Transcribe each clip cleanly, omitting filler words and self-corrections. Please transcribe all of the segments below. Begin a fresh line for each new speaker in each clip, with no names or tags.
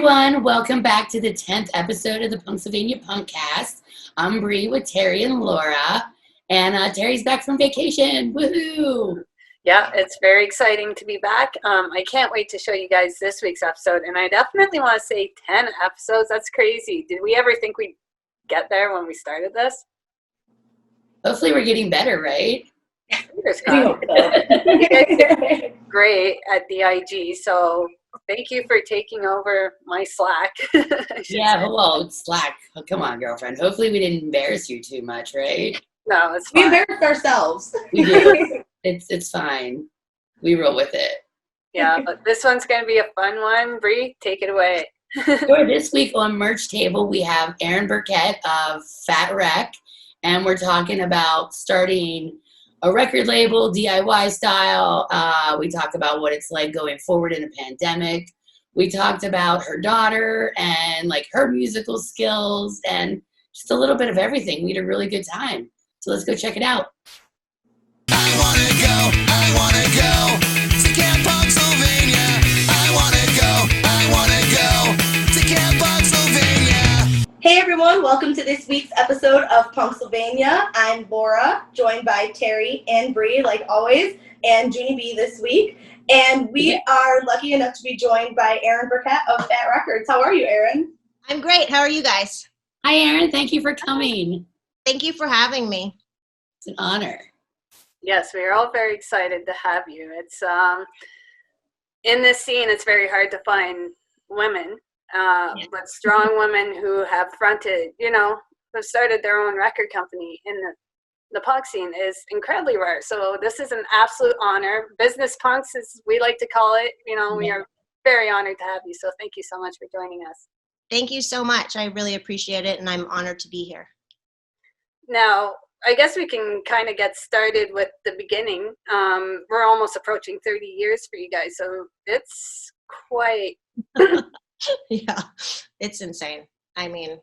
everyone. Welcome back to the 10th episode of the Punksylvania Punkcast. I'm Bree with Terry and Laura, and Terry's back from vacation. Woohoo!
Yeah, it's very exciting to be back. I can't wait to show you guys this week's episode, and I definitely want to say 10 episodes. That's crazy. Did we ever think we'd get there when we started this?
Hopefully we're getting better, right?
You guys did great at the IG, so thank you for taking over my slack.
Yeah, well, slack. Oh, come on, girlfriend. Hopefully we didn't embarrass you too much, right?
No, it's fine.
We embarrassed ourselves.
We did. It's fine. We roll with it.
Yeah, but this one's going to be a fun one. Bree, take it away.
For this week on Merch Table, we have Erin Burkett of Fat Wreck, and we're talking about starting a record label, DIY style. We talk about what it's like going forward in a pandemic. We talked about her daughter and like her musical skills and just a little bit of everything. We had a really good time. So let's go check it out.
I wanna go to Camp Punksylvania. I wanna go to Camp Punksylvania.
Hey everyone, welcome to this week's episode of Punksylvania. I'm Laura, joined by Terry and Bree, like always, and Junie B this week. And we are lucky enough to be joined by Erin Burkett of Fat Wreck Chords. How are you, Erin?
I'm great. How are you guys?
Hi, Erin. Thank you for coming.
Thank you for having me.
It's an honor.
Yes, we are all very excited to have you. It's in this scene, it's very hard to find women, but strong women who have fronted, who started their own record company in the punk scene is incredibly rare. So this is an absolute honor. Business punks, as we like to call it. We are very honored to have you. So thank you so much for joining us.
Thank you so much. I really appreciate it, and I'm honored to be here.
Now, I guess we can kind of get started with the beginning. We're almost approaching 30 years for you guys, so it's quite...
Yeah, it's insane. I mean,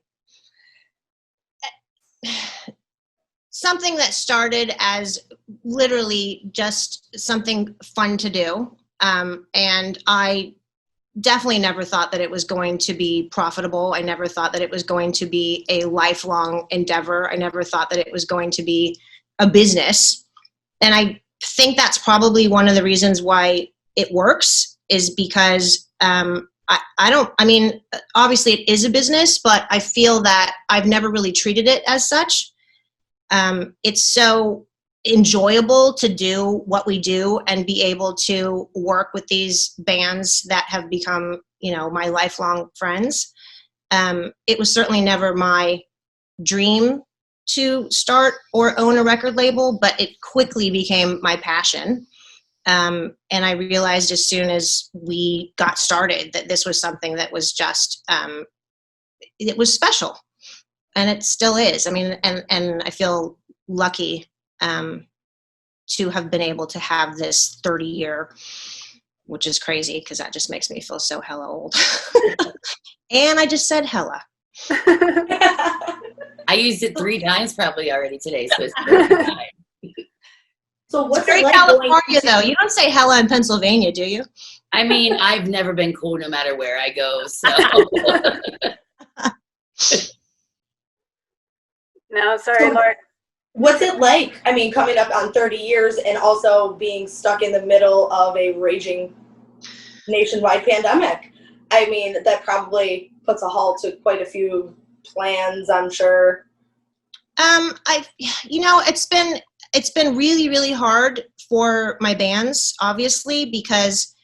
something that started as literally just something fun to do, and I definitely never thought that it was going to be profitable. I never thought that it was going to be a lifelong endeavor. I never thought that it was going to be a business. And I think that's probably one of the reasons why it works is because obviously it is a business, but I feel that I've never really treated it as such. It's so enjoyable to do what we do and be able to work with these bands that have become, my lifelong friends. It was certainly never my dream to start or own a record label, but it quickly became my passion. And I realized as soon as we got started that this was something that was just, it was special, and it still is. I mean, and I feel lucky to have been able to have this 30-year, which is crazy because that just makes me feel so hella old. And I just said hella.
I used it 3 times probably already today, so it's fine.
So what's
It's very
it like
California, though. You don't say hella in Pennsylvania, do you?
I mean, I've never been cool no matter where I go, so.
No, sorry, Laura.
What's it like, coming up on 30 years and also being stuck in the middle of a raging nationwide pandemic? I mean, that probably puts a halt to quite a few plans, I'm sure. It's been really, really hard for my bands, obviously, because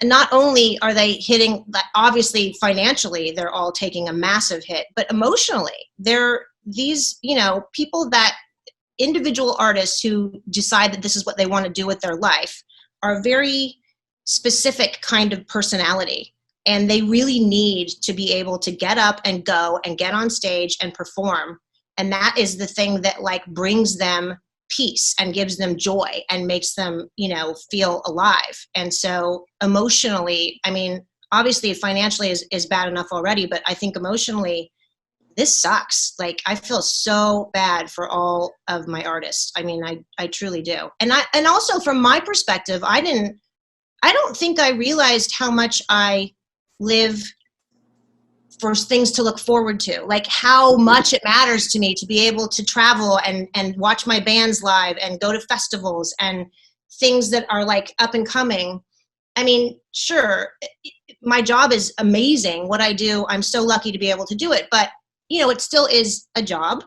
not only are they hitting, obviously financially, they're all taking a massive hit, but emotionally, they're these, people that individual artists who decide that this is what they want to do with their life are a very specific kind of personality. And they really need to be able to get up and go and get on stage and perform. And that is the thing that brings them peace and gives them joy and makes them, feel alive. And so emotionally, obviously financially is bad enough already, but I think emotionally, this sucks. I feel so bad for all of my artists. I truly do. And also from my perspective, I don't think I realized how much I live
for things to look forward to, like how much it matters to me to be able to travel and watch my bands live and go to festivals and things that are like up and coming. I mean, sure, my job is amazing. What I do, I'm so lucky to be able to do it, but you know, it still is a job.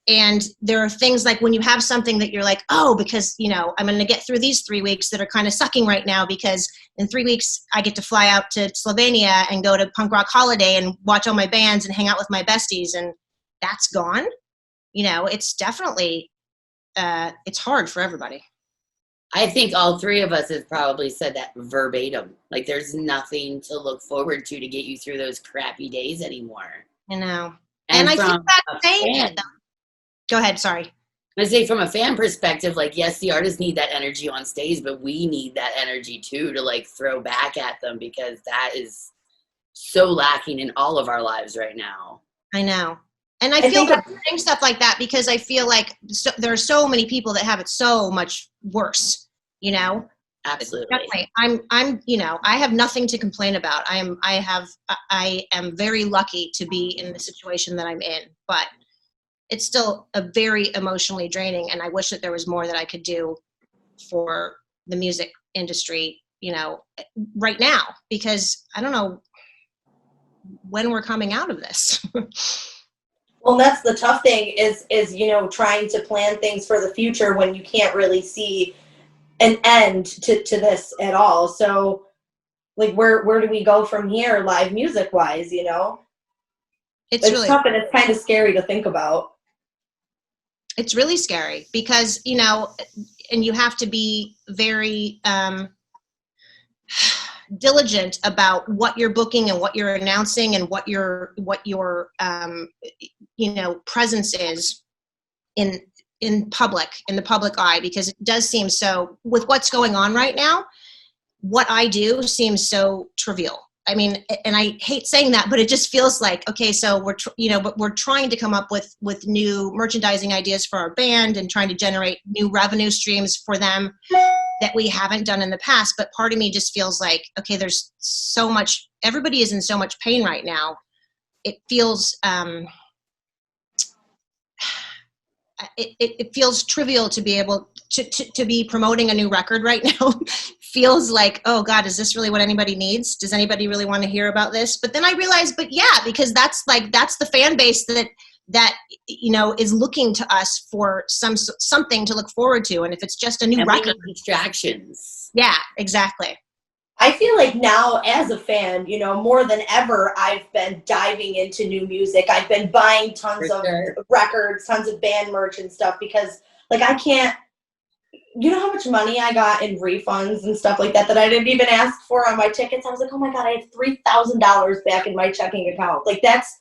And there are things like when you have something that you're like, oh, because, you know, I'm going to get through these 3 weeks that are kind of sucking right now because in 3 weeks I get to fly out to Slovenia and go to Punk Rock Holiday and watch all my bands and hang out with my besties, and that's gone. You know, it's definitely, it's hard for everybody.
I think all three of us have probably said that verbatim. Like there's nothing to look forward to get you through those crappy days anymore.
You know, and I think that's saying it. Go ahead, sorry.
I say from a fan perspective, like, yes, the artists need that energy on stage, but we need that energy too to like throw back at them because that is so lacking in all of our lives right now.
I know. And I feel bad saying stuff like that because I feel like there are so many people that have it so much worse, you know?
Absolutely.
Definitely. I'm, you know, I have nothing to complain about. I am very lucky to be in the situation that I'm in, but it's still a very emotionally draining, and I wish that there was more that I could do for the music industry, you know, right now, because I don't know when we're coming out of this.
Well, that's the tough thing is, you know, trying to plan things for the future when you can't really see an end to this at all. So like, where do we go from here live music wise, you know? It's really tough, and it's kind of scary to think about.
It's really scary because, you know, and you have to be very diligent about what you're booking and what you're announcing and what your you know, presence is in the public eye, because it does seem so, with what's going on right now, what I do seems so trivial. I mean, and I hate saying that, but it just feels like, okay, so we're trying to come up with new merchandising ideas for our band and trying to generate new revenue streams for them that we haven't done in the past. But part of me just feels like, okay, there's so much, everybody is in so much pain right now. It feels, it feels trivial to be able to be promoting a new record right now. Feels like, oh God, is this really what anybody needs? Does anybody really want to hear about this? But then I realized, but yeah, because that's the fan base that you know is looking to us for something to look forward to. And if it's just a new record,
distractions.
Yeah, exactly.
I feel like now as a fan, you know, more than ever, I've been diving into new music. I've been buying tons of records, tons of band merch and stuff, because like I can't, you know how much money I got in refunds and stuff like that I didn't even ask for on my tickets? I was like, oh my God, I have $3,000 back in my checking account. Like that's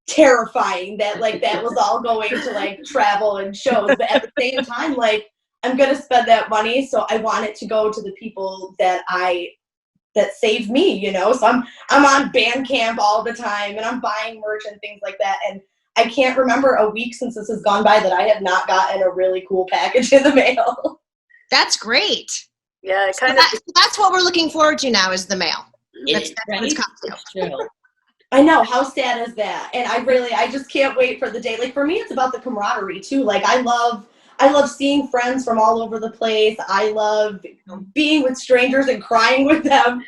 terrifying that like that was all going to like travel and shows. But at the same time, like I'm going to spend that money, so I want it to go to the people that saved me, you know? So I'm on Bandcamp all the time, and I'm buying merch and things like that. And I can't remember a week since this has gone by that I have not gotten a really cool package in the mail.
That's great.
Yeah,
that's what we're looking forward to now, is the mail. That's what it's come to.
I know, how sad is that? And I just can't wait for the day. Like for me, it's about the camaraderie too. Like I love seeing friends from all over the place. I love being with strangers and crying with them.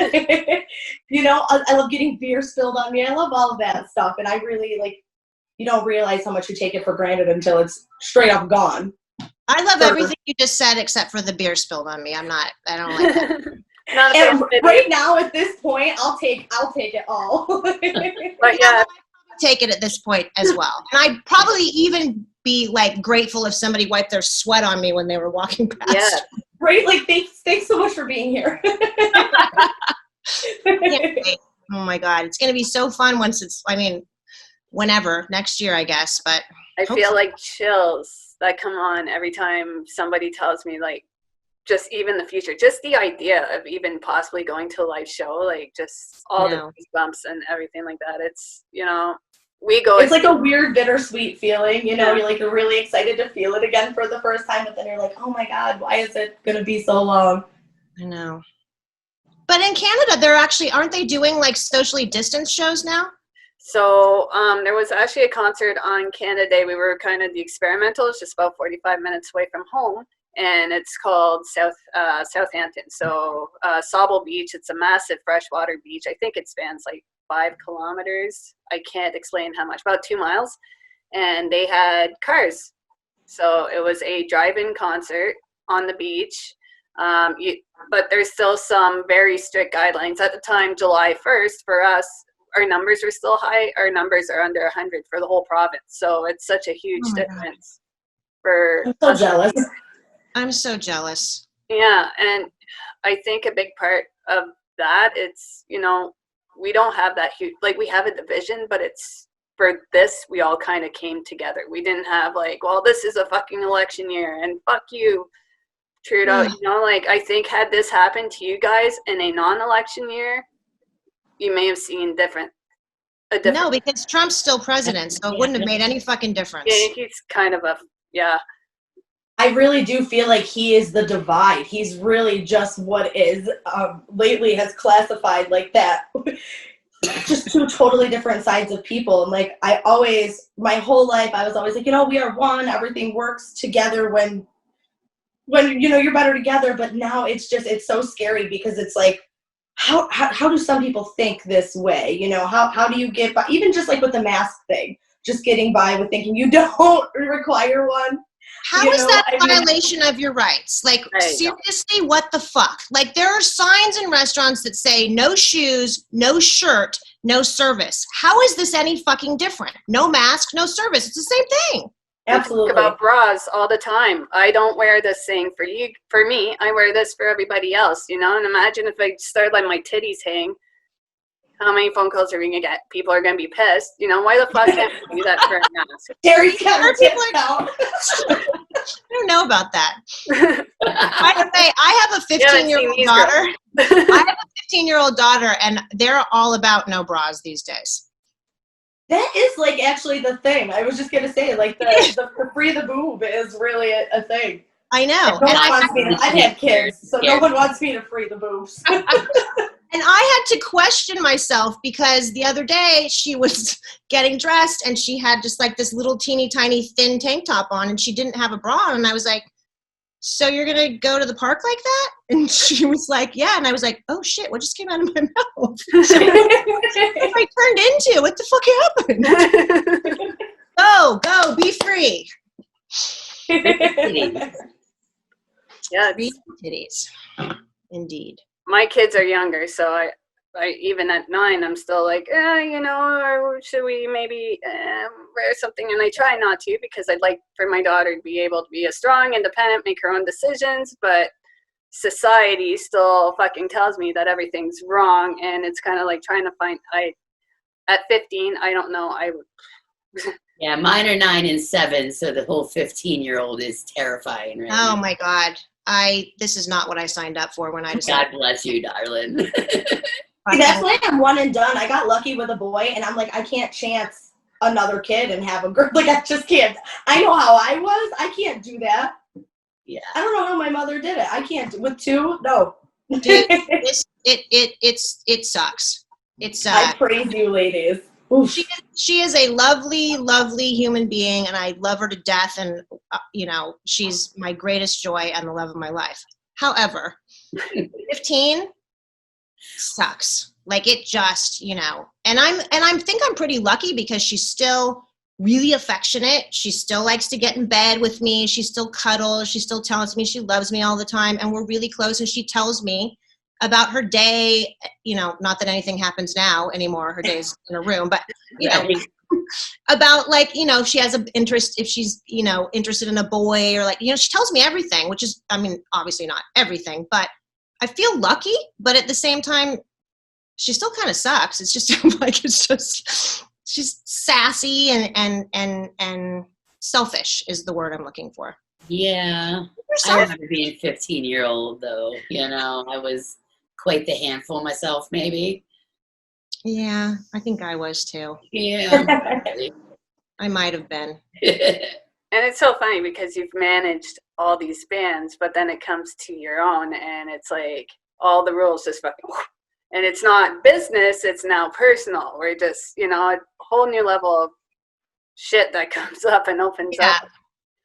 You know, I love getting beer spilled on me. I love all of that stuff. And I really like, you don't realize how much you take it for granted until it's straight up gone.
I love everything you just said except for the beer spilled on me. I don't like that.
And right now at this point, I'll take it all.
But yeah,
take it at this point as well. And I'd probably even be like grateful if somebody wiped their sweat on me when they were walking past.
Yeah.
Right? Like thanks so much for being here.
Oh my God. It's going to be so fun once whenever, next year, I guess, but
I feel like chills that come on every time somebody tells me, like, just even the future, just the idea of even possibly going to a live show, like just all the bumps and everything like that. It's, you know, it's like a weird bittersweet feeling, you know, you're really excited to feel it again for the first time, but then you're like, oh my God, why is it going to be so long?
I know.
But in Canada, they're actually, aren't they doing like socially distanced shows now?
So there was actually a concert on Canada Day. We were kind of the experimental. It's just about 45 minutes away from home, and it's called Southampton. So Sauble Beach. It's a massive freshwater beach. I think it spans like 5 kilometers. I can't explain how much. About 2 miles, and they had cars. So it was a drive-in concert on the beach. But there's still some very strict guidelines. At the time, July 1st, for us, our numbers are still high. Our numbers are under 100 for the whole province. So it's such a huge difference.
I'm so jealous.
I'm so jealous.
Yeah, and I think a big part of that, it's, you know, we don't have that huge, like we have a division, but it's, for this, we all kind of came together. We didn't have like, well, this is a fucking election year and fuck you, Trudeau. You know, like I think had this happened to you guys in a non-election year, you may have seen a different.
No, because Trump's still president, so it wouldn't have made any fucking difference.
Yeah, he's kind of a, yeah.
I really do feel like he is the divide. He's really just what is lately has classified like that. Just 2 totally different sides of people. And like I always, my whole life, I was always like, you know, we are one. Everything works together when you know you're better together. But now it's so scary because it's like, how do some people think this way? You know, how do you get by, even just like with the mask thing, just getting by with thinking you don't require one?
How is that a violation of your rights? Like, seriously, what the fuck? Like, there are signs in restaurants that say no shoes, no shirt, no service. How is this any fucking different? No mask, no service. It's the same thing.
Absolutely.
We talk about bras all the time. I don't wear this thing for you. For me, I wear this for everybody else, you know? And imagine if I started letting my titties hang. How many phone calls are we going to get? People are going to be pissed. You know, why the fuck can't we do that for a mask?
Terry's got her tits out.
I don't know about that. By the way, I have a 15-year-old daughter. I have a 15-year-old daughter, and they're all about no bras these days.
That is like actually the thing. I was just going to say, like the free the boob is really a thing.
I know.
I've had kids, so no one wants me to free the boobs.
And I had to question myself because the other day she was getting dressed and she had just like this little teeny tiny thin tank top on and she didn't have a bra on. And I was like, so you're going to go to the park like that? And she was like, yeah. And I was like, oh shit, what just came out of my mouth? So what I turned into? What the fuck happened? Go, be free.
Yeah,
free titties. Indeed.
My kids are younger, so I even at 9, I'm still like, you know, or should we maybe wear something? And I try not to because I'd like for my daughter to be able to be a strong, independent, make her own decisions. But society still fucking tells me that everything's wrong, and it's kind of like trying to find. At 15, I don't know.
Yeah, mine are 9 and 7, so the whole 15-year-old is terrifying. Right
oh
now.
My God. This is not what I signed up for when I decided.
God bless you, darling.
That's why I'm one and done. I got lucky with a boy, and I'm like, I can't chance another kid and have a girl. Like, I just can't. I know how I was. I can't do that.
Yeah.
I don't know how my mother did it. I can't. With 2? No.
Dude, it sucks. It's
I praise you, ladies.
She is a lovely, lovely human being, and I love her to death. And you know, she's my greatest joy and the love of my life. However, 15 sucks. Like it just, you know. And I think I'm pretty lucky because she's still really affectionate. She still likes to get in bed with me. She still cuddles. She still tells me she loves me all the time, and we're really close. And she tells me about her day, you know, not that anything happens now anymore, her day's in her room, but, you know, about like, you know, if she has an interest, if she's, you know, interested in a boy or like, you know, she tells me everything, which is, I mean, obviously not everything, but I feel lucky, but at the same time, she still kind of sucks. It's just like, she's sassy and selfish is the word I'm looking for.
Yeah. I remember being a 15-year-old though, you know, I was quite the handful myself, maybe.
Yeah, I think I was too.
Yeah.
I might have been.
And it's so funny because you've managed all these bands, but then it comes to your own and it's like, all the rules just fucking, and it's not business, it's now personal. We're just, you know, a whole new level of shit that comes up and opens up.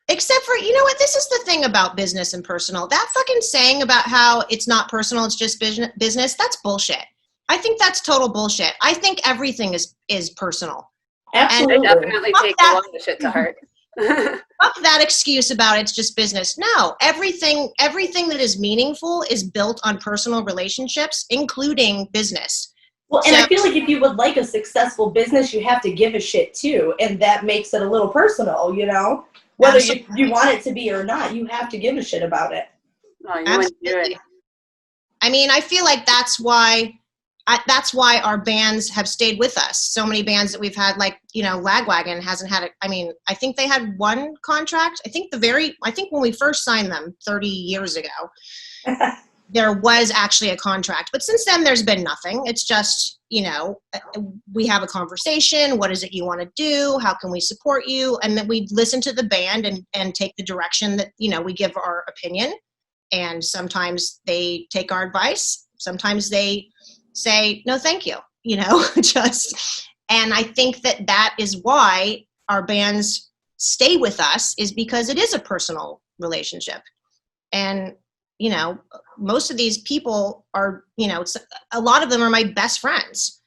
Except for, you know what, this is the thing about business and personal. That fucking saying about how it's not personal, it's just business, that's bullshit. I think that's total bullshit. I think everything is personal.
Absolutely.
I definitely take a lot of shit to heart.
Fuck that excuse about it's just business. No, everything that is meaningful is built on personal relationships, including business.
Well, and I feel like if you would like a successful business, you have to give a shit too, and that makes it a little personal, you know? Whether you want it to be or not, you have to give a shit about it.
No, you wouldn't do it.
I mean, I feel like that's why our bands have stayed with us. So many bands that we've had, like, you know, Lagwagon hasn't had I think they had one contract. I think when we first signed them 30 years ago, there was actually a contract. But since then, there's been nothing. It's just, you know, we have a conversation. What is it you want to do? How can we support you? And then we listen to the band and take the direction that, you know, we give our opinion. And sometimes they take our advice. Sometimes they say, no, thank you, you know, and I think that is why our bands stay with us, is because it is a personal relationship. And, you know, most of these people are, you know, a lot of them are my best friends,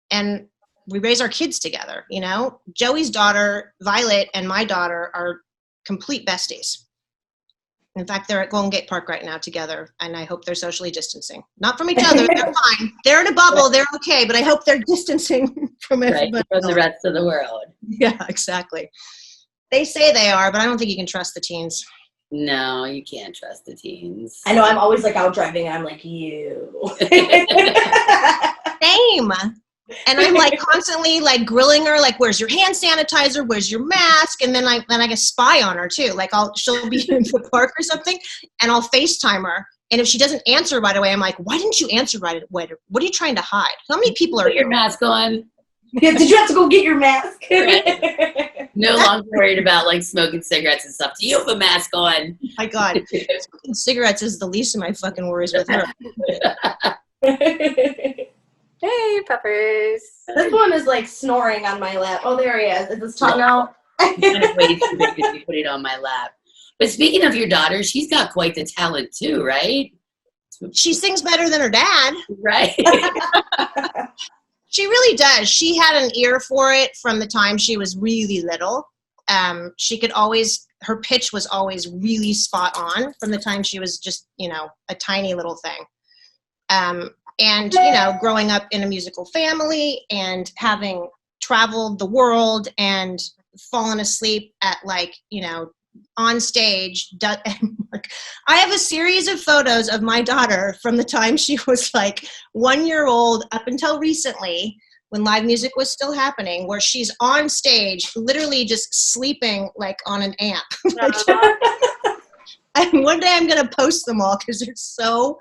and we raise our kids together. You know, Joey's daughter, Violet, and my daughter are complete besties. In fact, they're at Golden Gate Park right now together, and I hope they're socially distancing. Not from each other, they're fine. They're in a bubble, they're okay, but I hope they're distancing from everybody
from the rest of the world.
Yeah, exactly. They say they are, but I don't think you can trust the teens.
No, you can't trust the teens.
I know, I'm always like out driving, and I'm like, you.
Same. And I'm like constantly like grilling her, like, where's your hand sanitizer? Where's your mask? And then I can spy on her too. Like she'll be in the park or something, and I'll FaceTime her. And if she doesn't answer right away, I'm like, why didn't you answer right away? What are you trying to hide? How many people are
Put your mask on?
Yeah, did you have to go get your mask?
No longer worried about like smoking cigarettes and stuff. Do you have a mask on?
My God, smoking cigarettes is the least of my fucking worries with her.
Hey, Peppers.
This one is like snoring on my lap. Oh, there he is. Is his tongue out?
It's way too big to put it on my lap. But speaking of your daughter, she's got quite the talent too, right?
She sings better than her dad.
Right.
She really does. She had an ear for it from the time she was really little. She could always, her pitch was always really spot on from the time she was just, you know, a tiny little thing. And, you know, growing up in a musical family and having traveled the world and fallen asleep at, like, you know, on stage. I have a series of photos of my daughter from the time she was like 1 year old up until recently, when live music was still happening, where she's on stage literally just sleeping like on an amp. And one day I'm going to post them all because they're so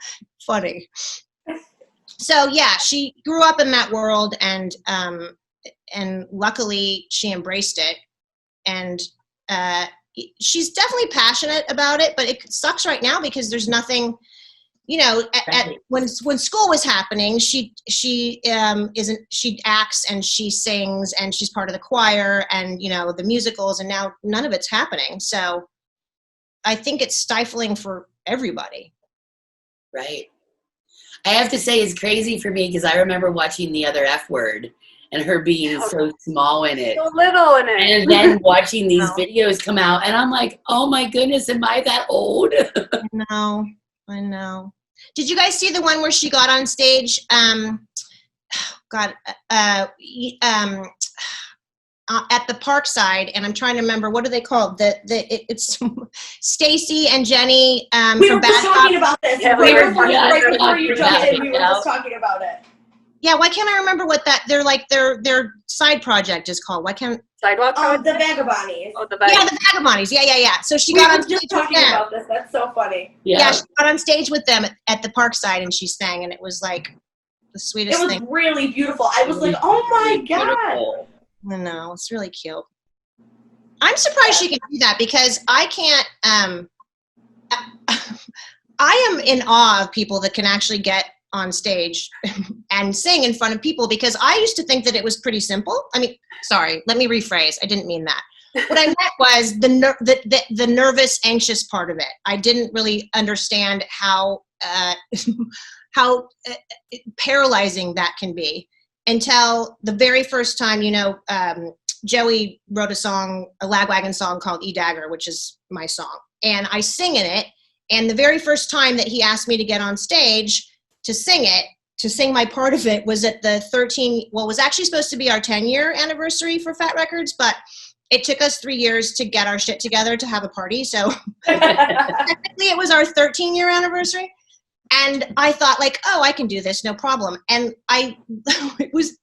funny. So yeah, she grew up in that world, and luckily she embraced it. And she's definitely passionate about it, but it sucks right now because there's nothing, you know, when school was happening, she acts and she sings and she's part of the choir and, you know, the musicals, and now none of it's happening. So I think it's stifling for everybody.
Right. I have to say it's crazy for me because I remember watching The Other F Word and her being so small in it.
So little in it.
And then watching these videos come out, and I'm like, oh my goodness, am I that old?
I know. Did you guys see the one where she got on stage? At the Parkside, and I'm trying to remember, what do they call it? It's Stacy and Jenny
we
from
were just talking about this.
Yeah,
right before you jumped in, we were just talking about it.
Yeah, why can't I remember what their side project is called? Why can't
Sidewalk?
The Vagabondies.
Oh, the
Vagabondies. Yeah. So she
we
got
were
on stage
just talking about this. That's so funny.
Yeah, she got on stage with them at the Parkside, and she sang, and it was like the sweetest thing.
It was really beautiful. I was like, oh my God.
I know, it's really cute. I'm surprised she can do that because I can't.
I am in awe of people that can actually get on stage and sing in front of people, because I used to think that it was pretty simple. I mean, sorry, let me rephrase. I didn't mean that. What I meant was the nervous, anxious part of it. I didn't really understand how paralyzing that can be until the very first time, Joey wrote a Lagwagon song called E-Dagger, which is my song. And I sing in it. And the very first time that he asked me to get on stage to sing my part of it, was at the it was actually supposed to be our 10-year anniversary for Fat Records, but it took us 3 years to get our shit together to have a party. So technically it was our 13-year anniversary. And I thought, like, oh, I can do this, no problem. And I was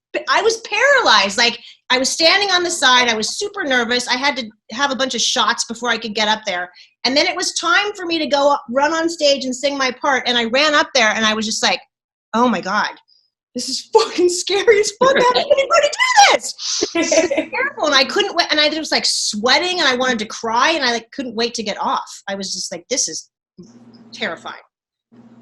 paralyzed. Like, I was standing on the side. I was super nervous. I had to have a bunch of shots before I could get up there. And then it was time for me to go run on stage and sing my part. And I ran up there and I was just like, oh my God, this is fucking scary as fuck. How did anybody do this? It's terrible. And I couldn't wait. And I was like sweating and I wanted to cry and I couldn't wait to get off. I was just like, this is terrifying.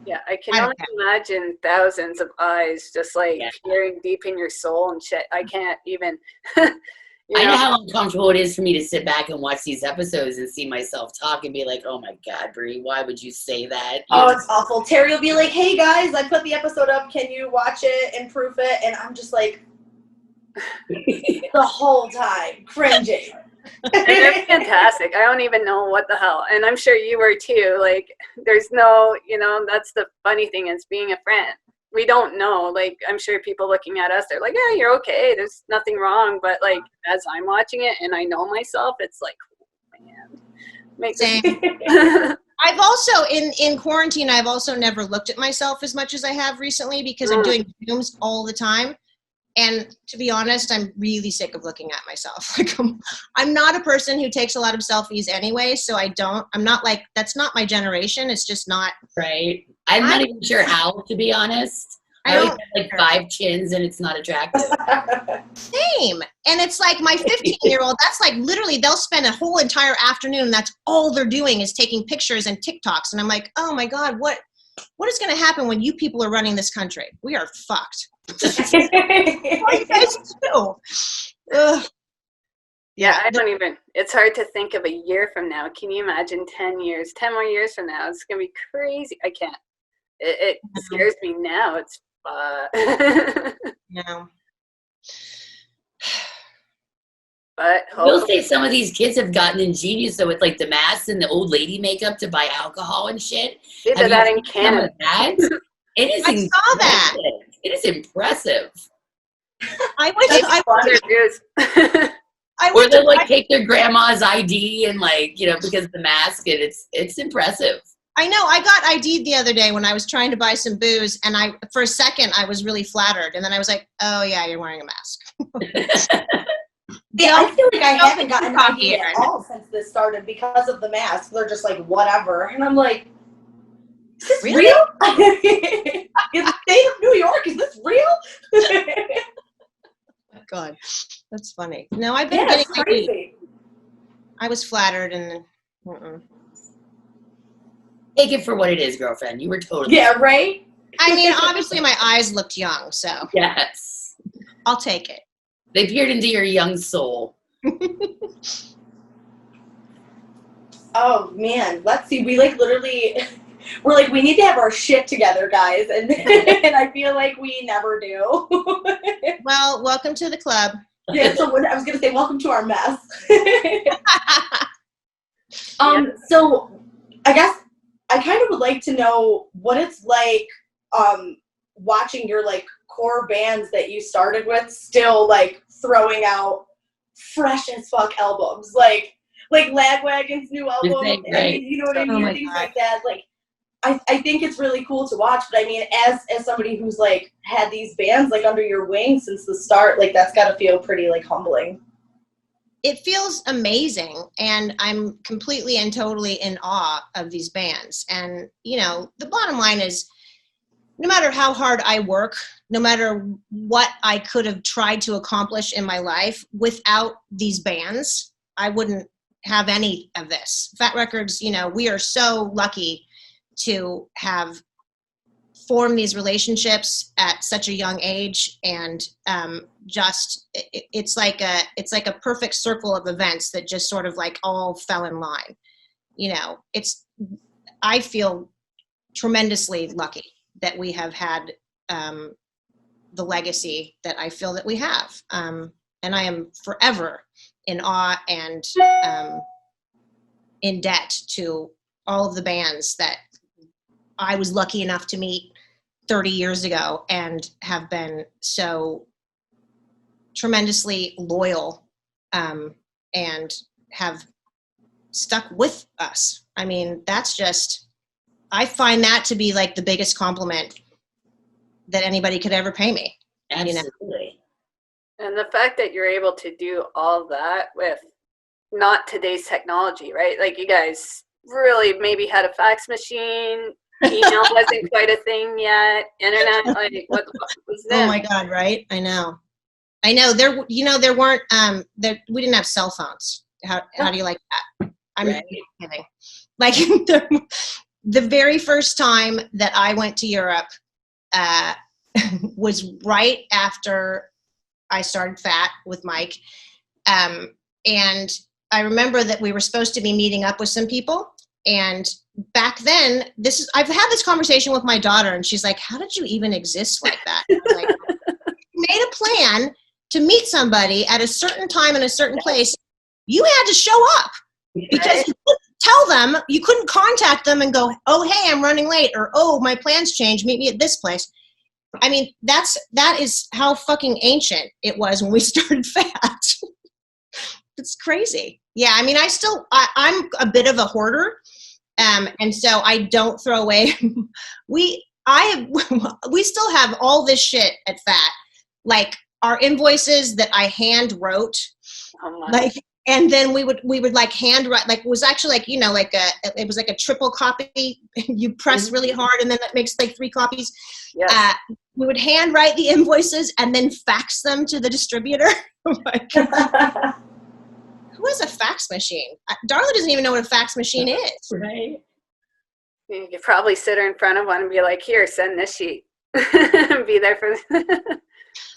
Yeah, I can only imagine thousands of eyes just peering deep in your soul and shit. I can't even.
I know how uncomfortable it is for me to sit back and watch these episodes and see myself talk and be like, oh my God, Brie, why would you say that?
It's awful. Terry will be like, hey guys, I put the episode up. Can you watch it and proof it? And I'm just like, the whole time, cringing.
And they're fantastic. I don't even know what the hell. And I'm sure you were too. Like, there's no, that's the funny thing is being a friend. We don't know. Like, I'm sure people looking at us, they're like, yeah, you're okay. There's nothing wrong. But like, as I'm watching it and I know myself, it's like, oh, man.
Same. I've also, in quarantine, I've also never looked at myself as much as I have recently because I'm doing Zooms all the time. And to be honest, I'm really sick of looking at myself. Like, I'm not a person who takes a lot of selfies anyway, so I'm not like, that's not my generation. It's just not.
Right. I'm not even sure how, to be honest. I always have like 5 chins and it's not attractive.
Same. And it's like my 15-year-old, that's like literally they'll spend a whole entire afternoon. That's all they're doing is taking pictures and TikToks. And I'm like, oh my God, what is going to happen when you people are running this country? We are fucked. What do you guys do? Ugh.
Yeah, I don't even, it's hard to think of a year from now. Can you imagine 10 more years from now? It's going to be crazy. I can't. It scares me now. It's
No.
But
We'll say some of these kids have gotten ingenious though with like the masks and the old lady makeup to buy alcohol and shit.
They did that in Canada.
I
saw that.
It is impressive.
I
Or they'll like take their grandma's ID and like, because of the mask, and it's impressive.
I know. I got ID'd the other day when I was trying to buy some booze, and for a second I was really flattered, and then I was like, oh yeah, you're wearing a mask.
Yeah, I feel like I haven't gotten an ID at all since this started because of the mask. They're just like, whatever. And I'm like, is this real? In the state of New York, is this real?
God, that's funny. No, I've been getting crazy. I was flattered and
Take it for what it is, girlfriend. You were totally
right?
I mean, obviously my eyes looked young, so
yes.
I'll take it.
They peered into your young soul.
Oh man, let's see. We we're like, we need to have our shit together, guys, and and I feel like we never do.
Well, welcome to the club.
Yeah, so I was gonna say, welcome to our mess. So I guess I kind of would like to know what it's like watching your like core bands that you started with still like throwing out fresh as fuck albums, like Lagwagon's new album,
right.
and you know what I mean, things like that. Like I think it's really cool to watch, but I mean, as somebody who's like had these bands like under your wing since the start, like that's got to feel pretty like humbling.
It feels amazing, and I'm completely and totally in awe of these bands. And the bottom line is, no matter how hard I work, no matter what I could have tried to accomplish in my life, without these bands, I wouldn't have any of this. Fat Records, we are so lucky to have formed these relationships at such a young age, and it's like a perfect circle of events that just sort of like all fell in line. I feel tremendously lucky that we have had the legacy that I feel that we have. And I am forever in awe and in debt to all of the bands that I was lucky enough to meet 30 years ago and have been so tremendously loyal and have stuck with us. I mean, I find that to be like the biggest compliment that anybody could ever pay me.
Absolutely.
And the fact that you're able to do all that with not today's technology, right? Like you guys really maybe had a fax machine, email wasn't quite a thing yet, internet, like what the fuck was that?
Oh my God, right? I know. There weren't, we didn't have cell phones. How do you like that? I'm
Right.
kidding. Like the very first time that I went to Europe was right after I started Fat with Mike. And I remember that we were supposed to be meeting up with some people. And back then, I've had this conversation with my daughter, and she's like, how did you even exist like that? Like, you made a plan to meet somebody at a certain time in a certain place. You had to show up because you couldn't tell them, you couldn't contact them and go, oh, hey, I'm running late, or, oh, my plans changed, meet me at this place. I mean, that is how fucking ancient it was when we started Fat. It's crazy. Yeah, I mean, I'm a bit of a hoarder, and so I don't throw away. We still have all this shit at Fat, like our invoices that I hand wrote, like, and then we would like hand write, like it was actually like, it was like a triple copy. You press really hard, and then that makes like 3 copies.
Yes.
We would hand write the invoices and then fax them to the distributor. Oh my God. Who has a fax machine? Darla doesn't even know what a fax machine is.
Right.
You could probably sit her in front of one and be like, here, send this sheet. Be there for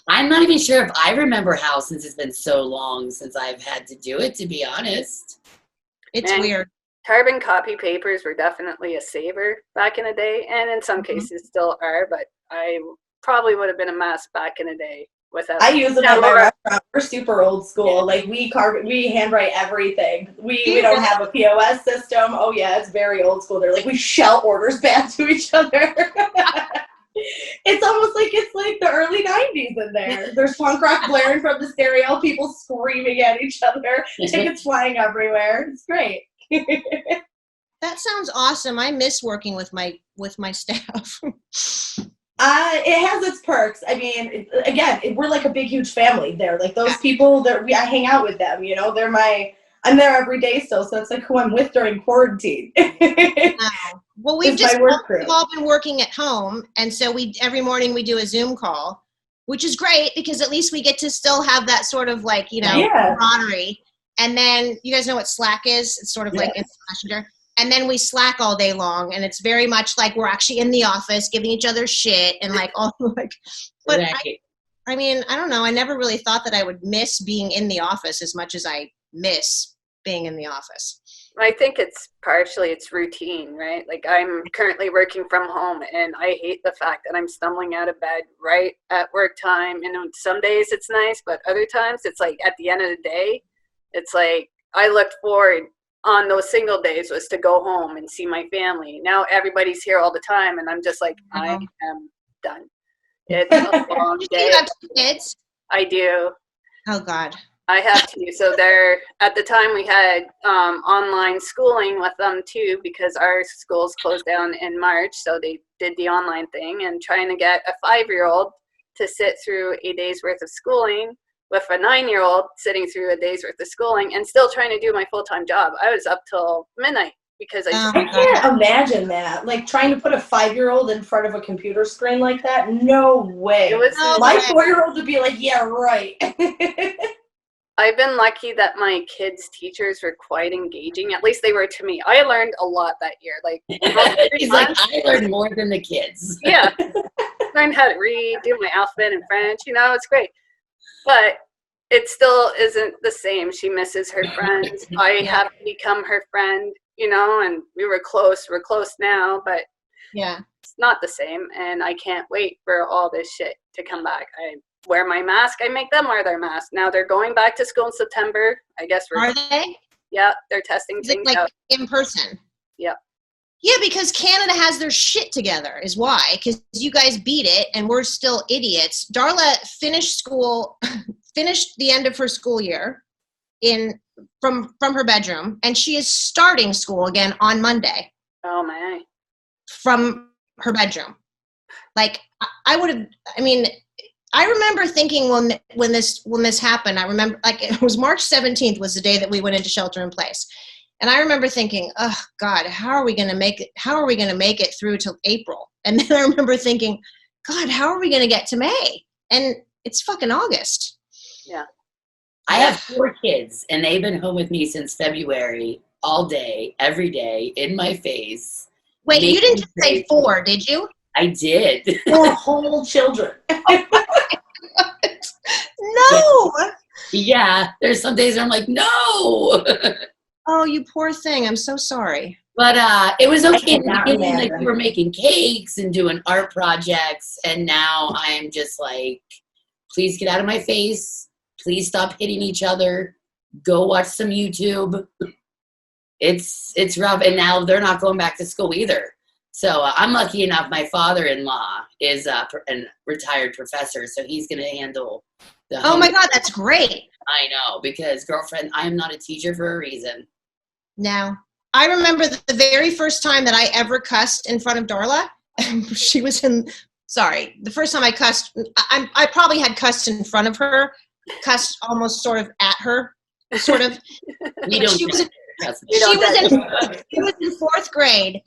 I'm not even sure if I remember how, since it's been so long since I've had to do it, to be honest.
It's weird.
Carbon copy papers were definitely a saver back in the day, and in some cases still are, but I probably would have been a mess back in the day without.
I use it at my restaurant. We're super old school. Like we handwrite everything. We don't have a POS system. Oh yeah, it's very old school. They're like, we shout orders back to each other. It's almost like it's like the early 90s in there. There's punk rock blaring from the stereo, people screaming at each other, tickets flying everywhere. It's great.
That sounds awesome. I miss working with my staff.
It has its perks. I mean, we're like a big, huge family there. Like those people I hang out with them, I'm there every day still. So it's like who I'm with during quarantine.
Well, we've all been working at home. And so every morning we do a Zoom call, which is great because at least we get to still have that sort of like, camaraderie. And then you guys know what Slack is? It's sort of like instant messenger. And then we Slack all day long, and it's very much like we're actually in the office giving each other shit and like all like. But
Right.
I mean, I don't know. I never really thought that I would miss being in the office as much as I miss being in the office.
I think it's routine, right? Like I'm currently working from home, and I hate the fact that I'm stumbling out of bed right at work time. And on some days it's nice, but other times it's like at the end of the day, it's like I looked forward on those single days was to go home and see my family. Now everybody's here all the time, and I'm just like, I am done. It's a long day.
You have 2 kids?
I do.
Oh God.
I have 2. So at the time we had online schooling with them too, because our schools closed down in March. So they did the online thing, and trying to get a 5-year-old to sit through a day's worth of schooling with a 9-year-old sitting through a day's worth of schooling and still trying to do my full-time job. I was up till midnight because I
can't imagine that. Like trying to put a 5-year-old in front of a computer screen like that. No way.
It was
my 4-year-old would be like, yeah, right.
I've been lucky that my kids' teachers were quite engaging. At least they were to me. I learned a lot that year. Like,
He's like, I learned more than the kids.
Yeah. Learned how to read, do my alphabet in French. It's great. But it still isn't the same. She misses her friends. I have to become her friend, and we were close. We're close now, but
Yeah.
it's not the same. And I can't wait for all this shit to come back. I wear my mask. I make them wear their mask. Now they're going back to school in September. I guess
Are they?
Yeah, they're testing
Is it
things
like
out.
in person?
Yep.
Yeah, because Canada has their shit together is why. Because you guys beat it and we're still idiots. Darla finished school, finished the end of her school year from her bedroom, and she is starting school again on Monday
Oh my.
from her bedroom. Like I remember thinking when this happened, I remember like it was March 17th was the day that we went into shelter in place. And I remember thinking, oh God, how are we going to make it? How are we going to make it through till April? And then I remember thinking, God, how are we going to get to May? And it's fucking August.
Yeah.
I have 4 kids, and they've been home with me since February, all day, every day, in my face.
Wait, you didn't just say
Making
4, did you?
I did.
4 whole children.
No.
Yeah, there's some days where I'm like, no.
Oh, you poor thing. I'm so sorry.
But it was okay. In the
cannot
beginning, like
imagine.
we were making cakes and doing art projects, and now I'm just like, please get out of my face. Please stop hitting each other. Go watch some YouTube. It's rough, and now they're not going back to school either. So I'm lucky enough. My father-in-law is a retired professor, so he's going to handle the.
Oh my God, that's great.
I know, because girlfriend, I am not a teacher for a reason.
Now, I remember the very first time that I ever cussed in front of Darla. She was the first time I cussed, I probably had cussed in front of her, cussed almost sort of at her, sort of.
We don't.
She was
We don't
in 4th grade,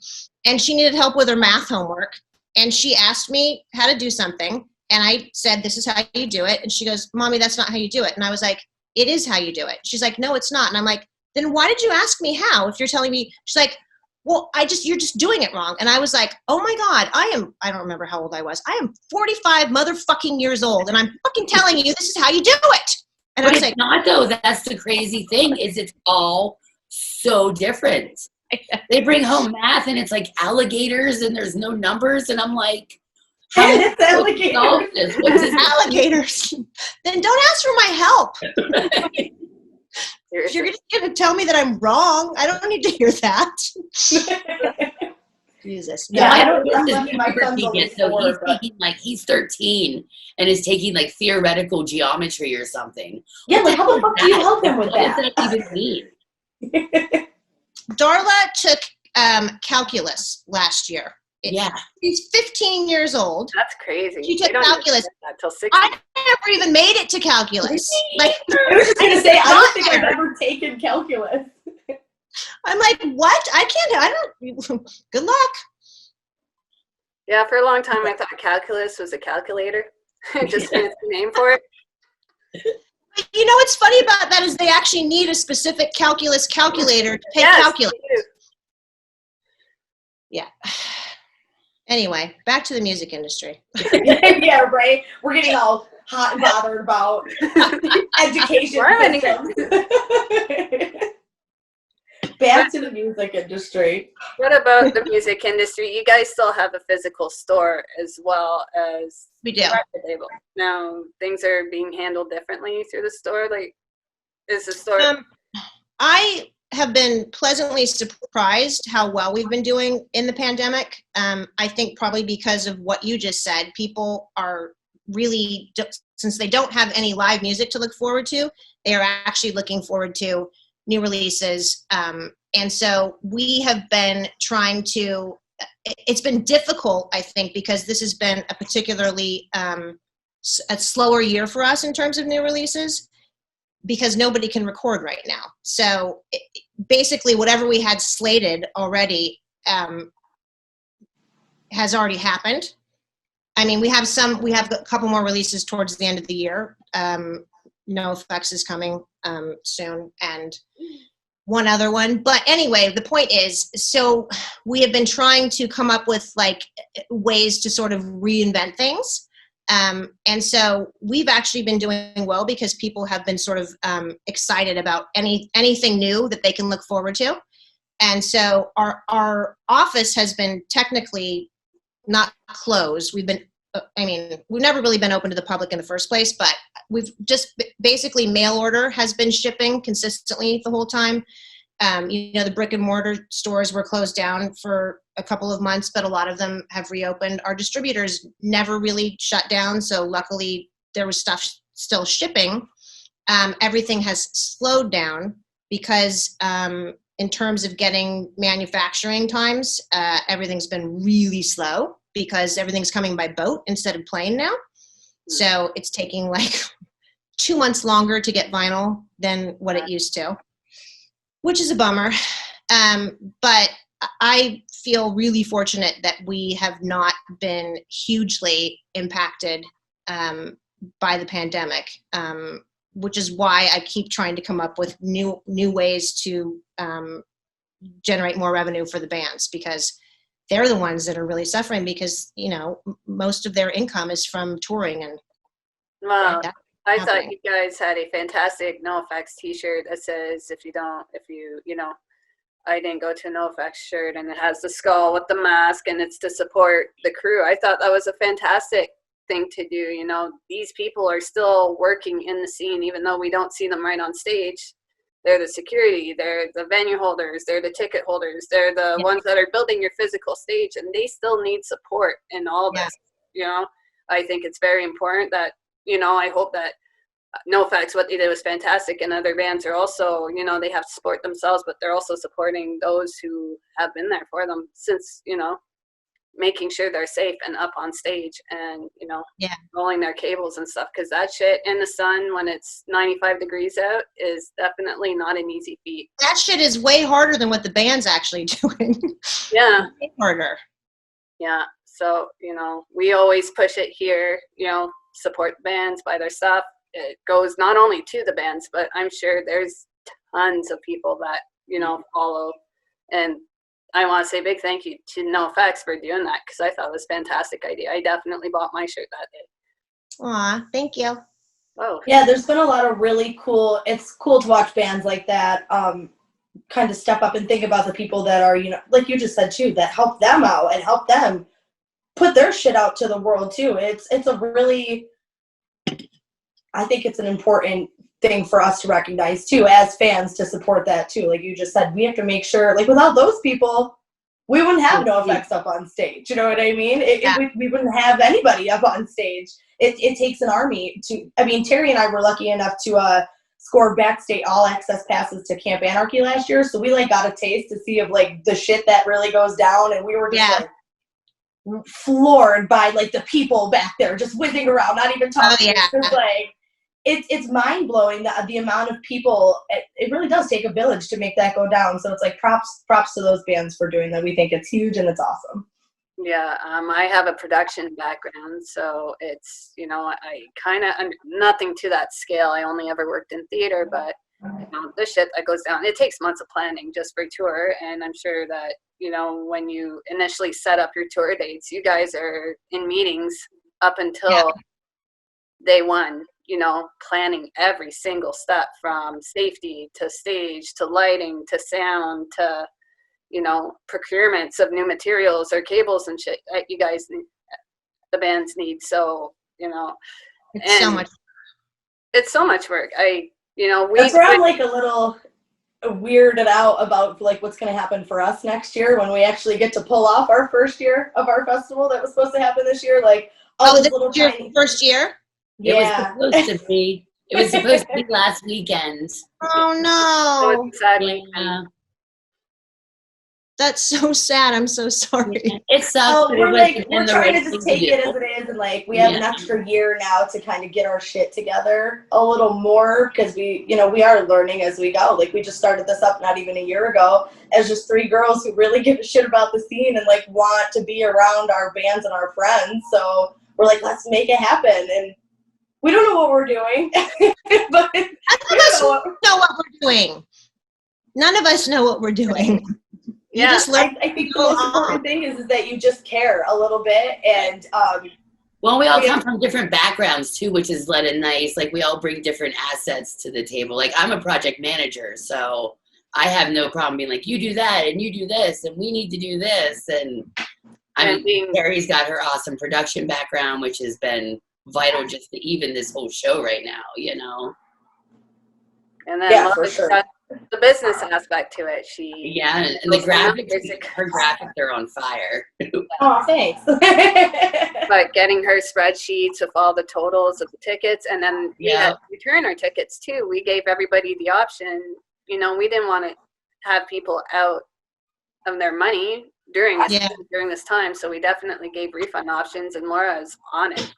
and she needed help with her math homework, and she asked me how to do something, and I said, this is how you do it, and she goes, Mommy, that's not how you do it. And I was like, it is how you do it. She's like, no, it's not. And I'm like, then why did you ask me how if you're telling me? She's like, well, you're just doing it wrong. And I was like, oh my God, I don't remember how old I was. I am 45 motherfucking years old, and I'm fucking telling you this is how you do it. And
But
I was
it's
like,
not though. That's the crazy thing is it's all so different. They bring home math and it's like alligators and there's no numbers and I'm like, how am I
It's
supposed to solve this? What does this
alligators. Then don't ask for my help. If you're just going to tell me that I'm wrong, I don't need to hear that. Jesus.
Yeah,
I
I
don't
don't-
know
I'm lucky my son's only
so
4, but-
he's 13 and is taking like theoretical geometry or something.
Yeah, like how the fuck do you help him with
What does
that?
that even mean?
Darla took calculus last year.
Yeah.
She's 15 years old.
That's crazy.
She took
They don't
calculus.
get that till 60.
I never even made it to calculus. Like,
I was just gonna say, I don't think I've
there.
ever taken calculus.
I'm like, what? I don't. Good luck.
Yeah, for a long time I thought calculus was a calculator. Just fancy name for it.
You know what's funny about that is they actually need a specific calculus calculator to take
Yes,
calculus.
they do.
Yeah. Anyway, back to the music industry.
Yeah, right. We're getting all hot and bothered about education
We're
systems. Back to the music industry.
What about the music industry? You guys still have a physical store as well as
We do.
a record label. Now things are being handled differently through the store. Like, is the store?
I have been pleasantly surprised how well we've been doing in the pandemic. I think probably because of what you just said, people are really, since they don't have any live music to look forward to, they are actually looking forward to new releases. And so we have been trying to, it's been difficult, I think, because this has been a particularly a slower year for us in terms of new releases, because nobody can record right now. So basically whatever we had slated already has already happened. I mean, we have a couple more releases towards the end of the year. No Effects is coming
soon, and one other one. But anyway, the point is, so we have been trying to come up with like ways to sort of reinvent things. And so we've actually been doing well because people have been sort of excited about anything new that they can look forward to. And so our office has been technically not closed. We've never really been open to the public in the first place, but we've just basically mail order has been shipping consistently the whole time. The brick and mortar stores were closed down for a couple of months, but a lot of them have reopened. Our distributors never really shut down, so luckily there was stuff still shipping. Everything has slowed down because in terms of getting manufacturing times, everything's been really slow because everything's coming by boat instead of plane now. So it's taking like 2 months longer to get vinyl than what it used to, which is a bummer. But I feel really fortunate that we have not been hugely impacted by the pandemic, which is why I keep trying to come up with new ways to generate more revenue for the bands, because they're the ones that are really suffering because, most of their income is from touring. And
wow. I thought you guys had a fantastic NoFX t-shirt that says, I didn't go to a NoFX shirt, and it has the skull with the mask, and it's to support the crew. I thought that was a fantastic thing to do. These people are still working in the scene, even though we don't see them right on stage. They're the security, they're the venue holders, they're the ticket holders, they're the ones that are building your physical stage, and they still need support in all this. I think it's very important that, I hope that NoFX, what they did was fantastic, and other bands are also, they have to support themselves, but they're also supporting those who have been there for them since, making sure they're safe and up on stage and, rolling their cables and stuff, because that shit in the sun when it's 95 degrees out is definitely not an easy feat.
That shit is way harder than what the band's actually doing.
Yeah.
Way harder.
Yeah. So, we always push it here, support the bands, buy their stuff. It goes not only to the bands, but I'm sure there's tons of people that, follow. And I want to say a big thank you to NoFX for doing that, because I thought it was a fantastic idea. I definitely bought my shirt that day.
Aw, thank you.
Oh.
Yeah, there's been a lot of really cool, it's cool to watch bands like that kind of step up and think about the people that are, like you just said too, that help them out and help them put their shit out to the world too. It's a really, I think it's an important thing for us to recognize too, as fans, to support that too. Like you just said, we have to make sure, like without those people, we wouldn't have NoFX up on stage. You know what I mean? We wouldn't have anybody up on stage. It takes an army to, Terry and I were lucky enough to score backstage all access passes to Camp Anarchy last year. So we got a taste to see of the shit that really goes down. And we were just floored by the people back there just whizzing around, not even talking. It's mind blowing the amount of people. It really does take a village to make that go down. So it's props to those bands for doing that. We think it's huge and it's awesome.
Yeah, I have a production background, so it's I kind of nothing to that scale. I only ever worked in theater, but the shit that goes down, it takes months of planning just for tour. And I'm sure that when you initially set up your tour dates, you guys are in meetings up until day one. Planning every single step from safety to stage to lighting to sound to, procurements of new materials or cables and shit that you guys need, the bands need. So,
it's so much.
It's so much work.
That's where I'm a little weirded out about what's going to happen for us next year when we actually get to pull off our first year of our festival that was supposed to happen this year.
This is your first year?
Yeah.
It was supposed to be. It was supposed to be last weekend.
Oh no!
So it's sad weekend.
That's so sad. I'm so sorry.
It sucks.
Oh, we're trying to
right
just take it as it is, and we have an extra year now to kind of get our shit together a little more, because we are learning as we go. We just started this up not even a year ago as just three girls who really give a shit about the scene and want to be around our bands and our friends. So we're let's make it happen. And We don't know what we're doing. But
None of us know what we're doing. None of us know what we're doing. You
Yeah,
just learn.
I think the most important thing is that you just care a little bit, and
well, we all come from different backgrounds too, which is a nice. Like we all bring different assets to the table. Like I'm a project manager, so I have no problem being like, you do that and you do this and we need to do this. And I mean, Carrie's got her awesome production background, which has been vital just to even this whole show right now, you know.
And then
yeah, for sure.
The business aspect to it.
And the graphics, her graphics are on fire.
Oh, thanks.
But getting her spreadsheets with all the totals of the tickets, and then we had to return our tickets too. We gave everybody the option. You know, we didn't want to have people out of their money during this time, so we definitely gave refund options, and Laura's on it.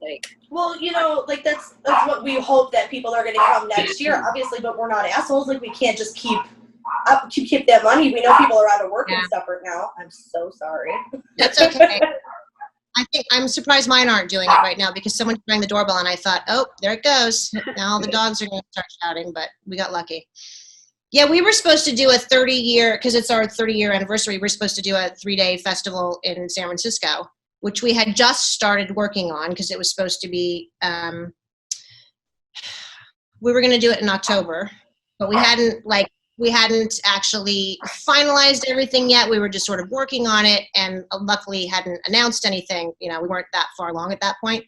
Like,
well, you know, like that's what we hope that people are going to come next year, obviously, but we're not assholes. Like we can't just keep that money. We know people are out of work and stuff right now. I'm so sorry.
That's okay. I'm surprised mine aren't doing it right now because someone rang the doorbell and I thought, oh, there it goes. Now all the dogs are going to start shouting, but we got lucky. Yeah, we were supposed to do a 30-year, because it's our 30-year anniversary, we're supposed to do a 3-day festival in San Francisco, which we had just started working on because it was supposed to be, we were going to do it in October, but we hadn't actually finalized everything yet. We were just sort of working on it and luckily hadn't announced anything. You know, we weren't that far along at that point,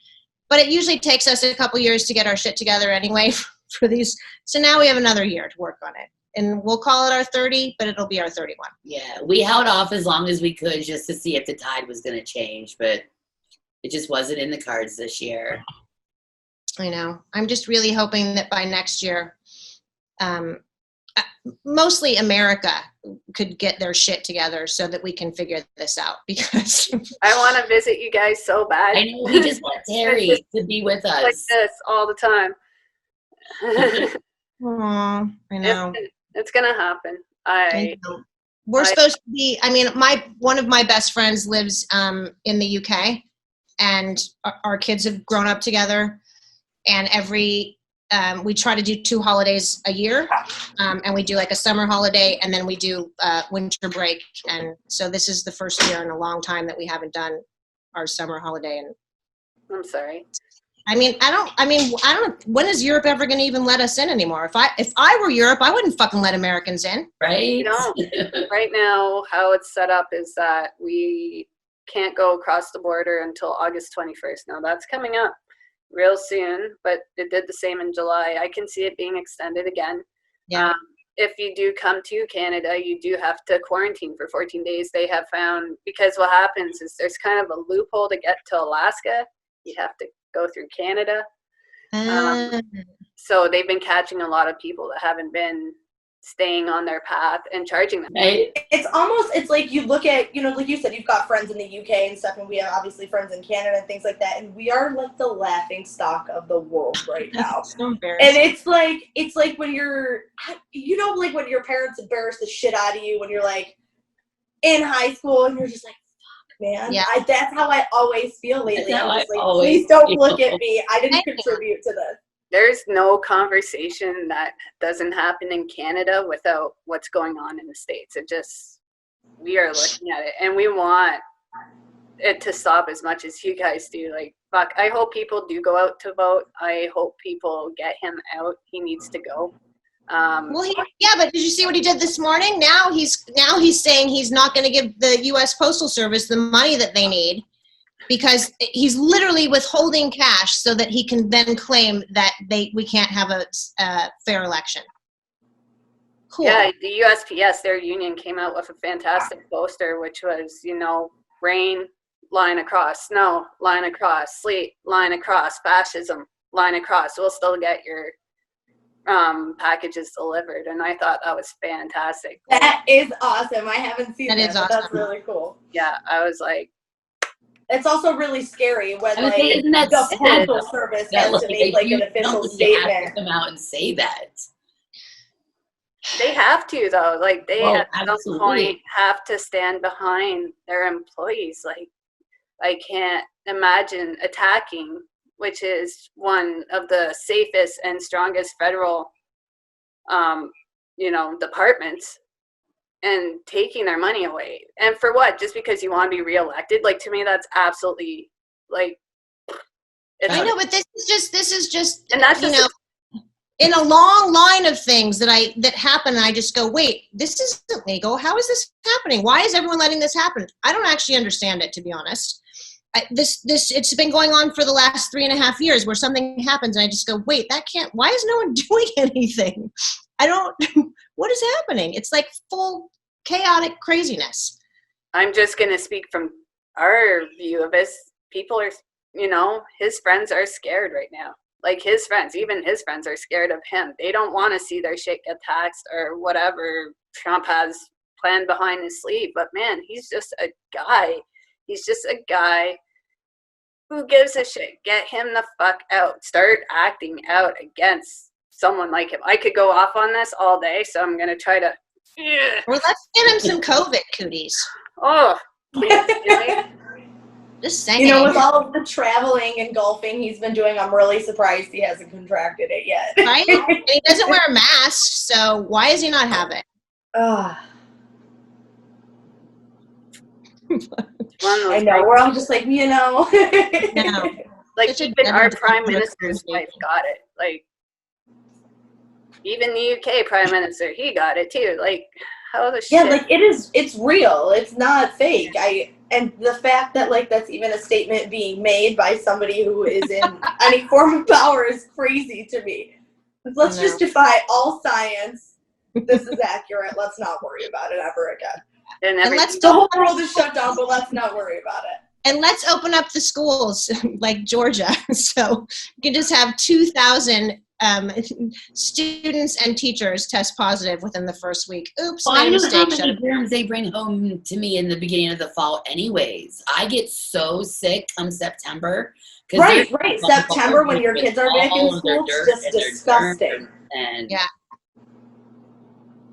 but it usually takes us a couple years to get our shit together anyway for these. So now we have another year to work on it. And we'll call it our 30, but it'll be our 31.
Yeah, we held off as long as we could just to see if the tide was going to change, but it just wasn't in the cards this year.
I know. I'm just really hoping that by next year, mostly America could get their shit together so that we can figure this out, because
I want to visit you guys so bad.
I know, we just want Terry to be with us.
Like this all the time.
Aww, I know.
It's gonna happen. I know.
We're supposed to be. I mean, one of my best friends lives in the UK, and our kids have grown up together. And we try to do 2 holidays a year, and we do like a summer holiday, and then we do winter break. And so this is the first year in a long time that we haven't done our summer holiday. And
I'm sorry.
I mean, I don't. When is Europe ever going to even let us in anymore? If I were Europe, I wouldn't fucking let Americans in.
Right?
No. Right now, how it's set up is that we can't go across the border until August 21st. Now that's coming up real soon, but it did the same in July. I can see it being extended again.
Yeah.
If you do come to Canada, you do have to quarantine for 14 days. They have found, because what happens is there's kind of a loophole to get to Alaska. You have to go through Canada. So they've been catching a lot of people that haven't been staying on their path and charging them.
Right.
It's like you look at, you know, like you said, you've got friends in the UK and stuff, and we have obviously friends in Canada and things like that, and we are like the laughing stock of the world right now.
So embarrassing.
And it's like when you're, you know, like when your parents embarrass the shit out of you when you're like in high school and you're just like, man.
Yeah.
That's how I always feel lately. I'm just like,
always
please don't look at me. I didn't contribute to this.
There's no conversation that doesn't happen in Canada without what's going on in the States. We are looking at it, and we want it to stop as much as you guys do. Like, fuck, I hope people do go out to vote. I hope people get him out. He needs to go.
But did you see what he did this morning? Now he's saying he's not going to give the U.S. Postal Service the money that they need because he's literally withholding cash so that he can then claim that we can't have a fair election. Cool.
Yeah, the USPS, their union, came out with a fantastic poster, which was, you know, rain, line across, snow, line across, sleet, line across, fascism, line across. We'll still get your packages delivered, and I thought that was fantastic.
That is awesome. I haven't seen that.
Is awesome.
That's really cool.
Yeah, I was like,
it's also really scary when
I would say, isn't that
the Postal Service has to make like an official statement.
Have to come out and say that.
They have to, though. Like, they at some
absolutely.
point have to stand behind their employees. Like, I can't imagine attacking which is one of the safest and strongest federal, departments, and taking their money away. And for what? Just because you want to be reelected? Like, to me, that's absolutely, like,
I know, but this is just,
and that's just,
in a long line of things that happen, and I just go, wait, this isn't legal. How is this happening? Why is everyone letting this happen? I don't actually understand it, to be honest. It's been going on for the last 3.5 years, where something happens and I just go, wait, why is no one doing anything? What is happening? It's like full chaotic craziness.
I'm just going to speak from our view of this. People are, his friends are scared right now. Like, even his friends are scared of him. They don't want to see their shit get taxed or whatever Trump has planned behind his sleeve. But man, he's just a guy. He's just a guy. Who gives a shit? Get him the fuck out. Start acting out against someone like him. I could go off on this all day, so I'm going to try to.
Or let's get him some COVID cooties.
Oh, please.
Just saying.
With all of the traveling and golfing he's been doing, I'm really surprised he hasn't contracted it yet.
Right? And he doesn't wear a mask, so why does he not have it?
I know. We're all just like,
No.
Like, even our prime minister's wife got it. Like, even the UK prime minister, he got it too. Like, how the shit?
Yeah, like, it's real. It's not fake. And the fact that, like, that's even a statement being made by somebody who is in any form of power is crazy to me. Let's just defy all science. This is accurate. Let's not worry about it ever again.
And
the whole world is shut down, but let's not worry about it.
And let's open up the schools like Georgia. So you can just have 2,000 students and teachers test positive within the first week. Oops,
well,
my mistake.
I don't know how many germs they bring home to me in the beginning of the fall anyways. I get so sick come September.
Right. September when your kids are back in school, it's just disgusting.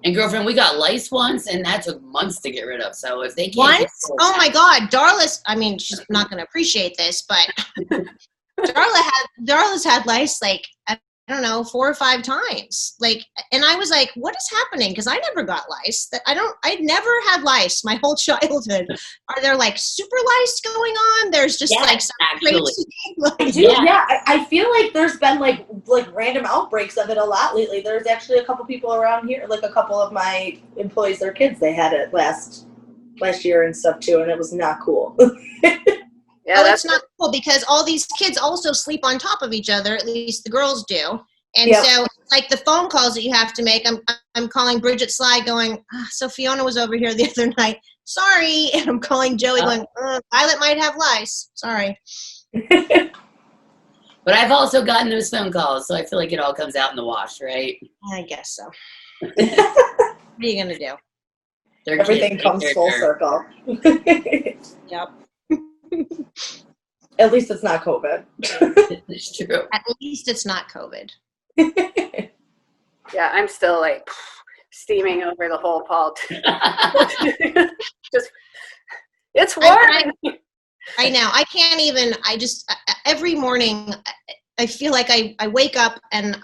And girlfriend, we got lice once, and that took months to get rid of. So if they can't,
oh my God, Darla's. I mean, she's not going to appreciate this, but Darla's had lice like I don't know 4 or 5 times. Like, and I was like, what is happening? Because I never got lice. I'd never had lice my whole childhood. Are there like super lice going on? There's just like some crazy.
I feel like there's been like random outbreaks of it a lot lately. There's actually a couple people around here, like a couple of my employees, their kids, they had it last year and stuff too, and it was not cool.
Yeah,
that's not cool because all these kids also sleep on top of each other. At least the girls do. And so, like the phone calls that you have to make, I'm calling Bridget Sly going, so Fiona was over here the other night. Sorry. And I'm calling Joey going, Violet might have lice. Sorry.
But I've also gotten those phone calls, so I feel like it all comes out in the wash, right?
I guess so. What are you going to do?
Everything comes full circle.
Yep.
At least it's not COVID.
It's true.
At least it's not COVID.
Yeah, I'm still like steaming over the whole politics. Just, it's warm.
I know. I can't even. Every morning, I feel like I wake up and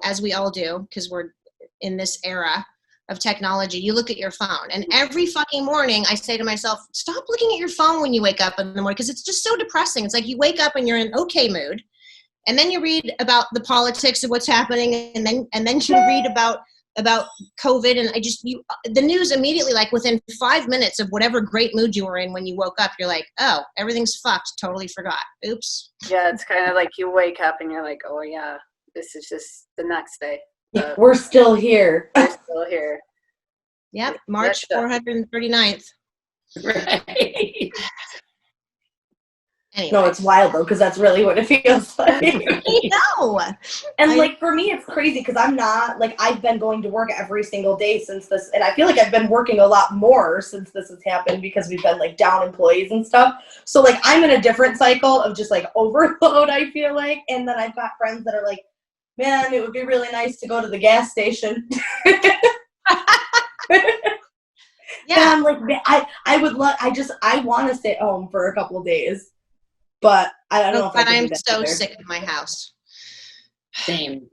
as we all do, because we're in this era of technology, you look at your phone, and every fucking morning I say to myself, stop looking at your phone when you wake up in the morning, because it's just so depressing. It's like you wake up and you're in okay mood, and then you read about the politics of what's happening, and then you read about COVID, and the news immediately, like within 5 minutes of whatever great mood you were in when you woke up, you're like, oh, everything's fucked, totally forgot. Oops.
Yeah, it's kind of like you wake up and you're like, oh yeah, this is just the next day.
We're still here.
We're still here.
Yep, March 439th.
Right.
Anyway.
No, it's wild though, because that's really what it feels like.
I know.
And like for me, it's crazy because I'm not like I've been going to work every single day since this, and I feel like I've been working a lot more since this has happened because we've been like down employees and stuff. So like I'm in a different cycle of just like overload. I feel like, and then I've got friends that are like, man, it would be really nice to go to the gas station. Yeah, and I'm like, I would love. I want to stay home for a couple of days. but I don't know if I
But
can
I'm
do that
so
either.
sick of my house.
Same.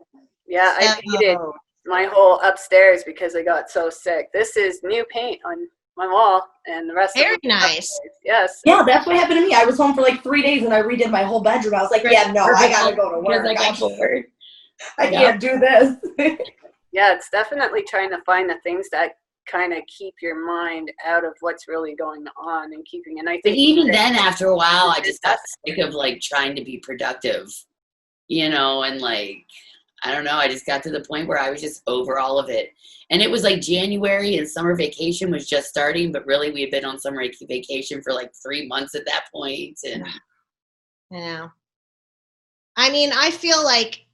Yeah, I painted
So-
my whole upstairs because I got so sick. This is new paint on my wall, and the rest
Very
of it
nice.
upstairs. Yes.
Yeah, that's what happened to me. I was home for like 3 days and I redid my whole bedroom. I was like, yeah, no, I gotta go to
Because
work.
I got bored.
I can't do this.
Yeah, it's definitely trying to find the things that kind of keep your mind out of what's really going on and keeping. And I
But
think
even then, after a while, I just got
That's-
sick of like trying to be productive, you know, and like, I don't know, I just got to the point where I was just over all of it. And it was like January and summer vacation was just starting, but really we had been on summer vacation for like 3 months at that point. And
You know, I mean, I feel like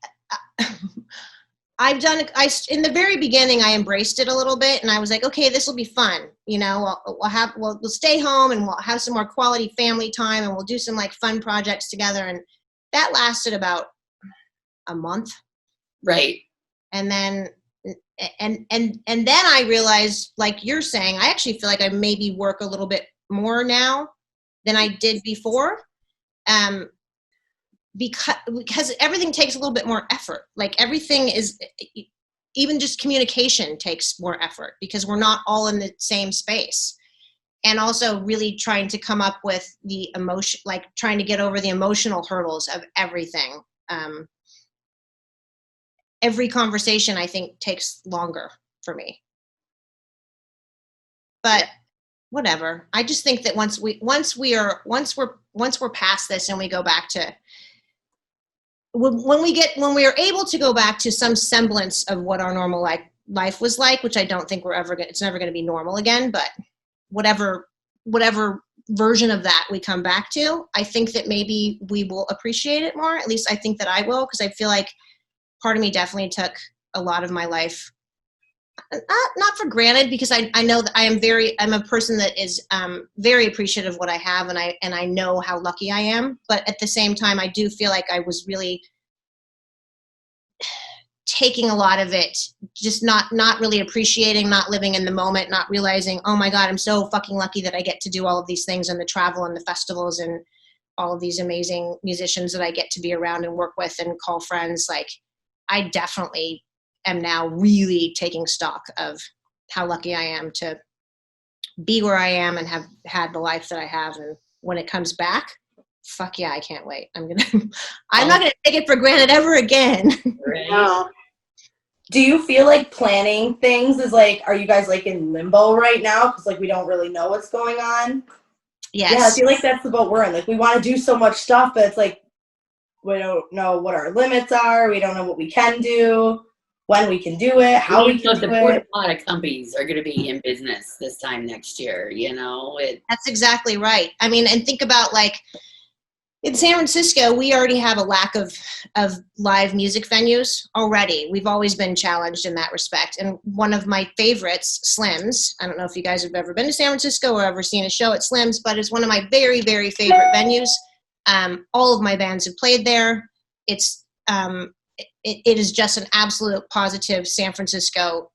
I've done. In the very beginning, I embraced it a little bit, and I was like, okay, this will be fun. You know, we'll stay home and we'll have some more quality family time, and we'll do some like fun projects together. And that lasted about a month,
right.
and then and then I realized, like you're saying, I actually feel like I maybe work a little bit more now than I did before. Because everything takes a little bit more effort. Like everything is, even just communication takes more effort because we're not all in the same space. And also really trying to come up with the emotion, like trying to get over the emotional hurdles of everything. Every conversation I think takes longer for me. But whatever. I just think that once we're past this and we go back to when we are able to go back to some semblance of what our normal life was like, which I don't think it's never going to be normal again, but whatever version of that we come back to, I think that maybe we will appreciate it more. At least I think that I will, because I feel like part of me definitely took a lot of my life not for granted, because I know that I'm a person that is very appreciative of what I have, and I know how lucky I am. But at the same time, I do feel like I was really taking a lot of it, just not really appreciating, not living in the moment, not realizing, oh my God, I'm so fucking lucky that I get to do all of these things and the travel and the festivals and all of these amazing musicians that I get to be around and work with and call friends. Like, I definitely am now really taking stock of how lucky I am to be where I am and have had the life that I have. And when it comes back, fuck yeah, I can't wait. I'm not gonna take it for granted ever again.
Right.
No.
Do you feel like planning things is like, are you guys like in limbo right now? Because like we don't really know what's going on.
Yes.
Yeah, I feel like that's the boat we're in. Like we want to do so much stuff, but it's like we don't know what our limits are. We don't know what we can do, when we can do it, how we can
The
do it.
porta potty companies are going to be in business this time next year. You know,
That's exactly right. I mean, and think about like in San Francisco, we already have a lack of live music venues already. We've always been challenged in that respect. And one of my favorites, Slim's, I don't know if you guys have ever been to San Francisco or ever seen a show at Slim's, but it's one of my very, very favorite venues. All of my bands have played there. It's it is just an absolute positive San Francisco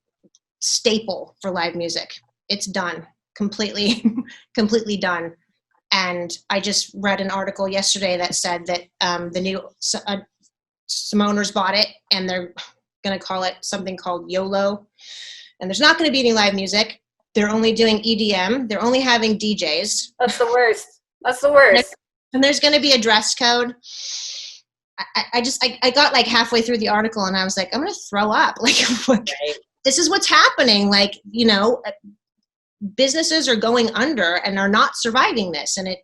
staple for live music. It's done, completely done. And I just read an article yesterday that said that the new Simoneers bought it, and they're going to call it something called YOLO. And there's not going to be any live music. They're only doing EDM. They're only having DJs.
That's the worst. That's the worst.
And there's going to be a dress code. I got like halfway through the article, and I was like, I'm going to throw up. Like, this is what's happening. Like, you know, businesses are going under and are not surviving this. And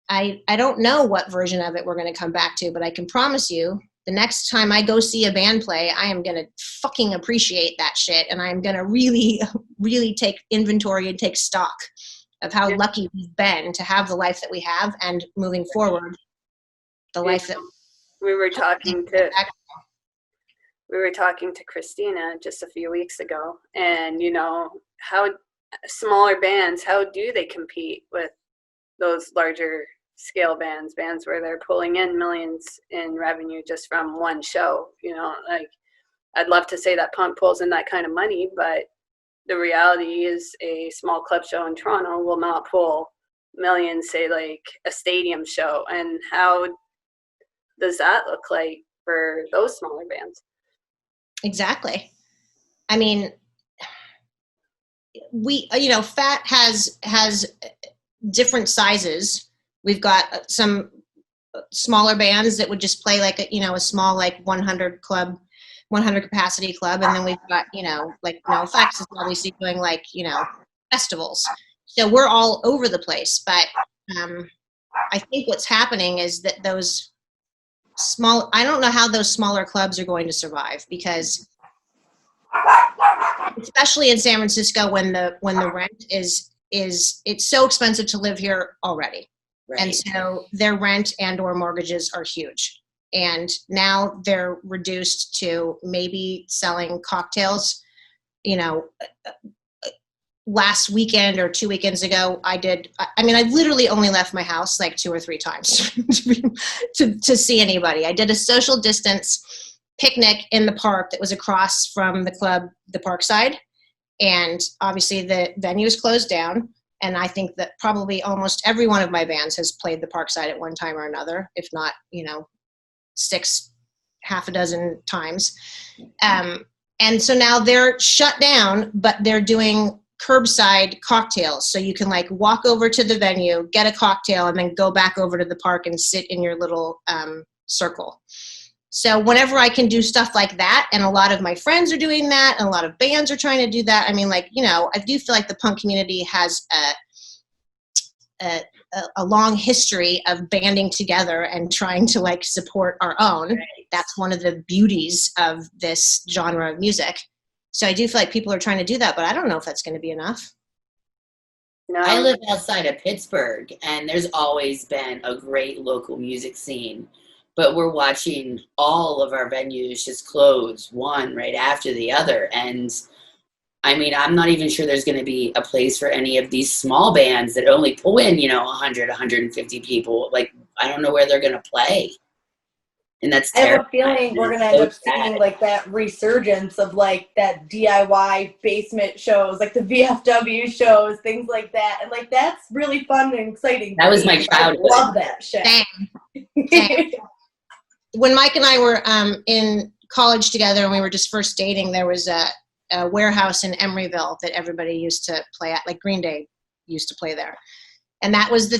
I don't know what version of it we're going to come back to, but I can promise you the next time I go see a band play, I am going to fucking appreciate that shit. And I'm going to really, really take inventory and take stock of how lucky we've been to have the life that we have, and moving forward, the life that
we were talking to Christina just a few weeks ago, and you know, how smaller bands, how do they compete with those larger scale bands where they're pulling in millions in revenue just from one show? You know, like, I'd love to say that punk pulls in that kind of money, but the reality is a small club show in Toronto will not pull million, say like a stadium show, and how does that look like for those smaller bands?
Exactly. I mean, Fat has different sizes. We've got some smaller bands that would just play like a small like 100 capacity club, and then we've got like No Effects is obviously doing like festivals. So we're all over the place, but I think what's happening is that I don't know how those smaller clubs are going to survive, because especially in San Francisco, when the rent is it's so expensive to live here already. Right. And so their rent and or mortgages are huge. And now they're reduced to maybe selling cocktails. Last weekend or 2 weekends ago, I literally only left my house like 2 or 3 times to see anybody. I did a social distance picnic in the park that was across from the club, the Parkside. And obviously the venue is closed down. And I think that probably almost every one of my bands has played the Parkside at one time or another, if not, half a dozen times. And so now they're shut down, but they're doing curbside cocktails. So you can like walk over to the venue, get a cocktail, and then go back over to the park and sit in your little circle. So whenever I can do stuff like that, and a lot of my friends are doing that, and a lot of bands are trying to do that. I mean, like, I do feel like the punk community has a long history of banding together and trying to like support our own. Right. That's one of the beauties of this genre of music. So I do feel like people are trying to do that, but I don't know if that's going to be enough.
No. I live outside of Pittsburgh, and there's always been a great local music scene. But we're watching all of our venues just close one right after the other. And I mean, I'm not even sure there's going to be a place for any of these small bands that only pull in, 100, 150 people. Like, I don't know where they're going to play. And that's terrible.
I have a feeling we're going to end up seeing like that resurgence of like that DIY basement shows, like the VFW shows, things like that. And like, that's really fun and exciting.
That was my childhood.
I love that shit.
Dang. When Mike and I were in college together and we were just first dating, there was a warehouse in Emeryville that everybody used to play at, like Green Day used to play there. And that was I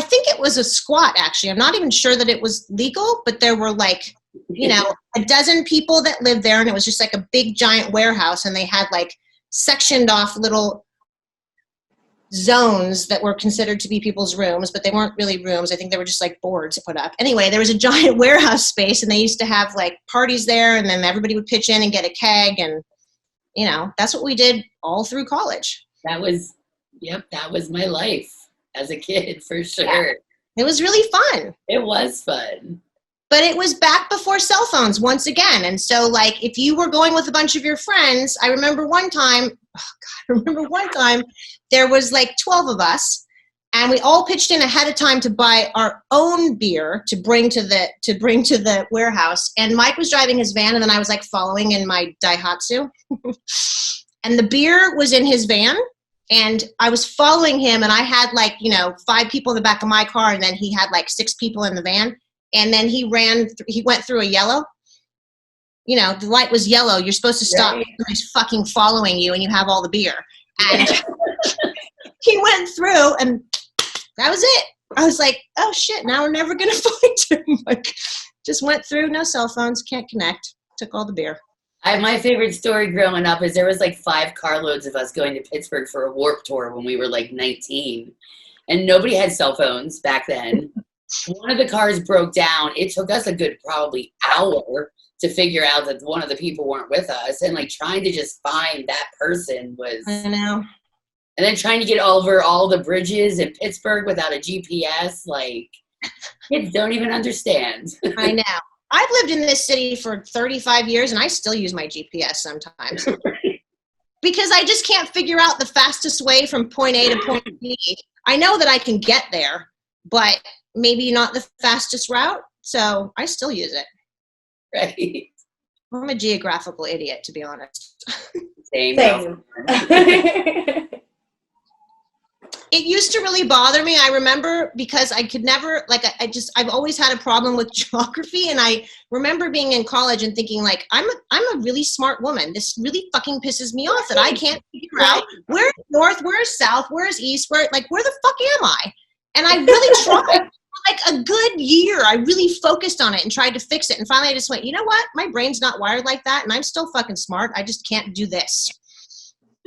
think it was a squat, actually. I'm not even sure that it was legal, but there were like, a dozen people that lived there, and it was just like a big giant warehouse, and they had like sectioned off little zones that were considered to be people's rooms, but they weren't really rooms. I think they were just like boards put up. Anyway, there was a giant warehouse space, and they used to have like parties there, and then everybody would pitch in and get a keg, and that's what we did all through college.
That was my life as a kid, for sure. Yeah.
It was really fun.
It was fun.
But it was back before cell phones once again. And so like if you were going with a bunch of your friends, I remember one time there was like 12 of us, and we all pitched in ahead of time to buy our own beer to bring to the warehouse. And Mike was driving his van, and then I was like following in my Daihatsu. And the beer was in his van, and I was following him, and I had like, 5 people in the back of my car, and then he had like 6 people in the van. And then he went through a yellow. The light was yellow. You're supposed to stop. Right. He's fucking following you, and you have all the beer. And he went through, and that was it. I was like, oh shit, now we're never going to find him. Like, just went through, no cell phones, can't connect, took all the beer.
My favorite story growing up is there was like 5 carloads of us going to Pittsburgh for a Warped Tour when we were like 19. And nobody had cell phones back then. One of the cars broke down. It took us a good probably hour to figure out that one of the people weren't with us. And like trying to just find that person was...
I know.
And then trying to get over all the bridges in Pittsburgh without a GPS, like, kids don't even understand.
I know. I've lived in this city for 35 years, and I still use my GPS sometimes. Because I just can't figure out the fastest way from point A to point B. I know that I can get there, but maybe not the fastest route, so I still use it.
Right.
I'm a geographical idiot, to be honest.
Same.
it used to really bother me. I remember because I could never, like, I've always had a problem with geography. And I remember being in college and thinking, like, I'm a really smart woman. This really fucking pisses me off that I can't figure out where's north, where's south, where's east, where the fuck am I? And I really tried. For like a good year, I really focused on it and tried to fix it. And finally I just went, you know what? My brain's not wired like that. And I'm still fucking smart. I just can't do this.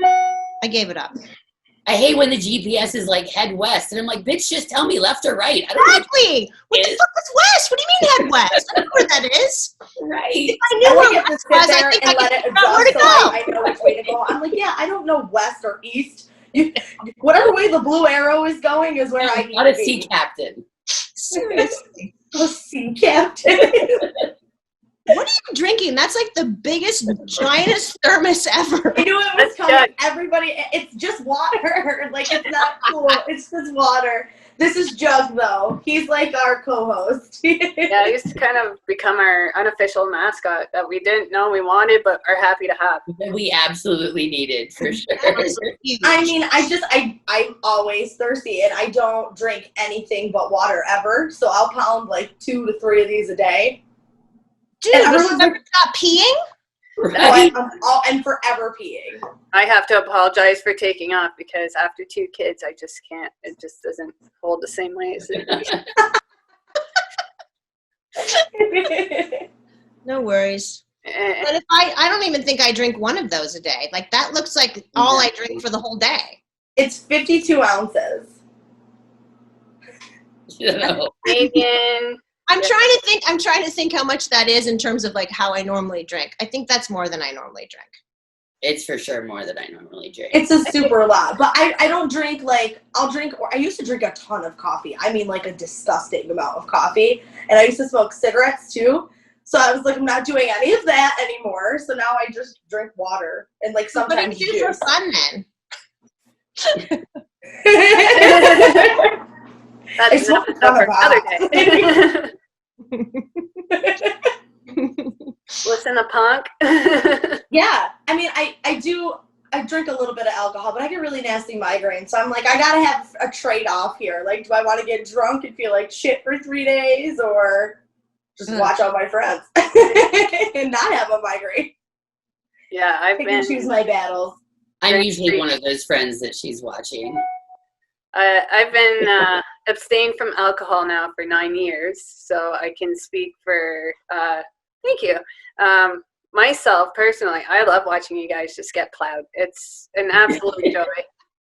I gave it up.
I hate when the GPS is like head west, and I'm like, bitch, just tell me left or right. I don't
Exactly. What the fuck is west? What do you mean head west? I don't know where that is.
right.
If I knew where west was, I think I could figure out where to go.
I know which way to go. I'm like, yeah, I don't know west or east. Whatever way the blue arrow is going is where I need
Not
to
a
be.
sea captain.
Seriously.
A sea captain.
What are you drinking? That's like the biggest, giantest thermos ever.
I knew it was coming. Everybody, it's just water. Like, it's not cool. It's just water. This is Jug, though. He's like our co-host.
Yeah, he's kind of become our unofficial mascot that we didn't know we wanted, but are happy to have.
That we absolutely needed, for sure.
I mean, I'm always thirsty, and I don't drink anything but water ever. So I'll pound like 2 to 3 of these a day.
Dude,
And
you
everyone's
ever stop peeing?
Right.
I'm forever peeing.
I have to apologize for taking off because after 2 kids, I just can't. It just doesn't hold the same way as it used.
No worries.
Eh,
But if I don't even think I drink one of those a day. Like, that looks like all I drink for the whole day.
It's 52 ounces.
You know.
Canadian.
I'm trying to think how much that is in terms of like how I normally drink. I think that's more than I normally drink.
It's for sure more than I normally drink.
It's a super lot. But I don't drink I used to drink a ton of coffee. I mean, like a disgusting amount of coffee. And I used to smoke cigarettes too. So I was like, I'm not doing any of that anymore. So now I just drink water and like sometimes
What do you do for fun then?
That's enough for another day. Listen to punk.
Yeah. I mean, I drink a little bit of alcohol, but I get really nasty migraines. So I'm like, I gotta have a trade-off here. Like, do I want to get drunk and feel like shit for 3 days, or just watch all my friends and not have a migraine?
Yeah,
I can choose my battles.
I'm usually one of those friends that she's watching.
I've been abstained from alcohol now for 9 years, so I can speak for, thank you. Myself, personally, I love watching you guys just get plowed. It's an absolute joy.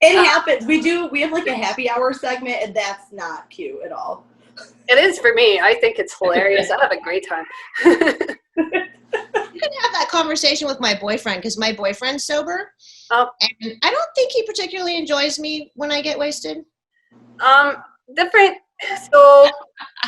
It happens. We have like a happy hour segment, and that's not cute at all.
It is for me. I think it's hilarious. I have a great time.
I didn't have that conversation with my boyfriend because my boyfriend's sober.
Oh.
And I don't think he particularly enjoys me when I get wasted.
Different. So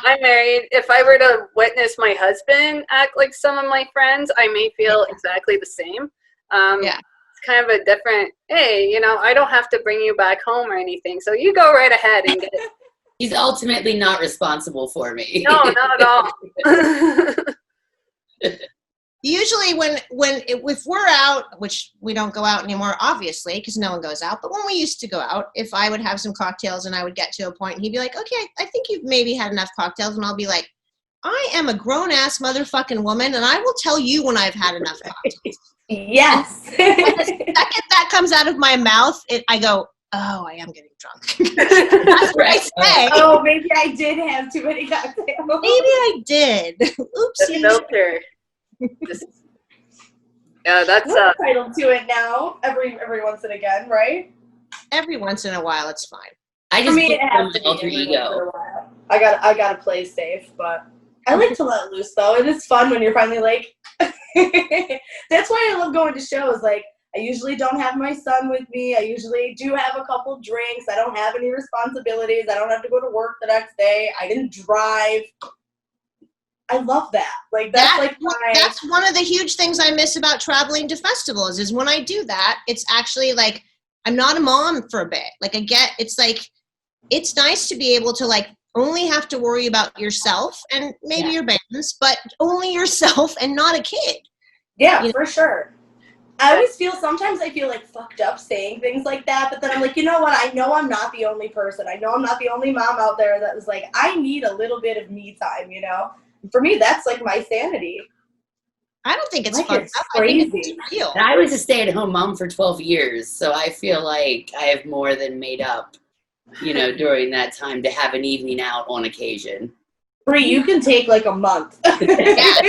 I'm married. If I were to witness my husband act like some of my friends, I may feel exactly the same.
Yeah.
It's kind of a different, hey, I don't have to bring you back home or anything. So you go right ahead and get it.
He's ultimately not responsible for me.
No, not at all.
Usually if we're out, which we don't go out anymore, obviously, because no one goes out, but when we used to go out, if I would have some cocktails and I would get to a point and he'd be like, okay, I think you've maybe had enough cocktails, and I'll be like, I am a grown-ass motherfucking woman, and I will tell you when I've had enough cocktails.
Yes.
The second that comes out of my mouth, I go, oh, I am getting drunk. That's what I say.
Oh, maybe I did have too many cocktails.
Maybe I did. Oopsie.
The filter. Yeah, that's
We're entitled to it now. Every once and again, right?
Every once in a while, it's fine.
I
For
just
me,
put
it has
on
to
my
be
alter
every once in
ego.
a while. I gotta play safe, but I like to let loose though. It is fun when you're finally like. That's why I love going to shows. Like, I usually don't have my son with me. I usually do have a couple drinks. I don't have any responsibilities. I don't have to go to work the next day. I didn't drive. I love that. Like,
that's one of the huge things I miss about traveling to festivals is when I do that, it's actually like, I'm not a mom for a bit. Like, it's like, it's nice to be able to like only have to worry about yourself and maybe your bands, but only yourself and not a kid.
Yeah, for sure. I always feel, sometimes I feel like fucked up saying things like that, but then I'm like, you know what? I know I'm not the only person. I know I'm not the only mom out there that was like, I need a little bit of me time, you know? For me, that's like my sanity.
I don't think it's
Like,
fucked
it's
up. I think
crazy.
it's real.
And I was a stay-at-home mom for 12 years, so I feel like I have more than made up, you know, during that time to have an evening out on occasion.
Bree, you can take like a month.
Yeah.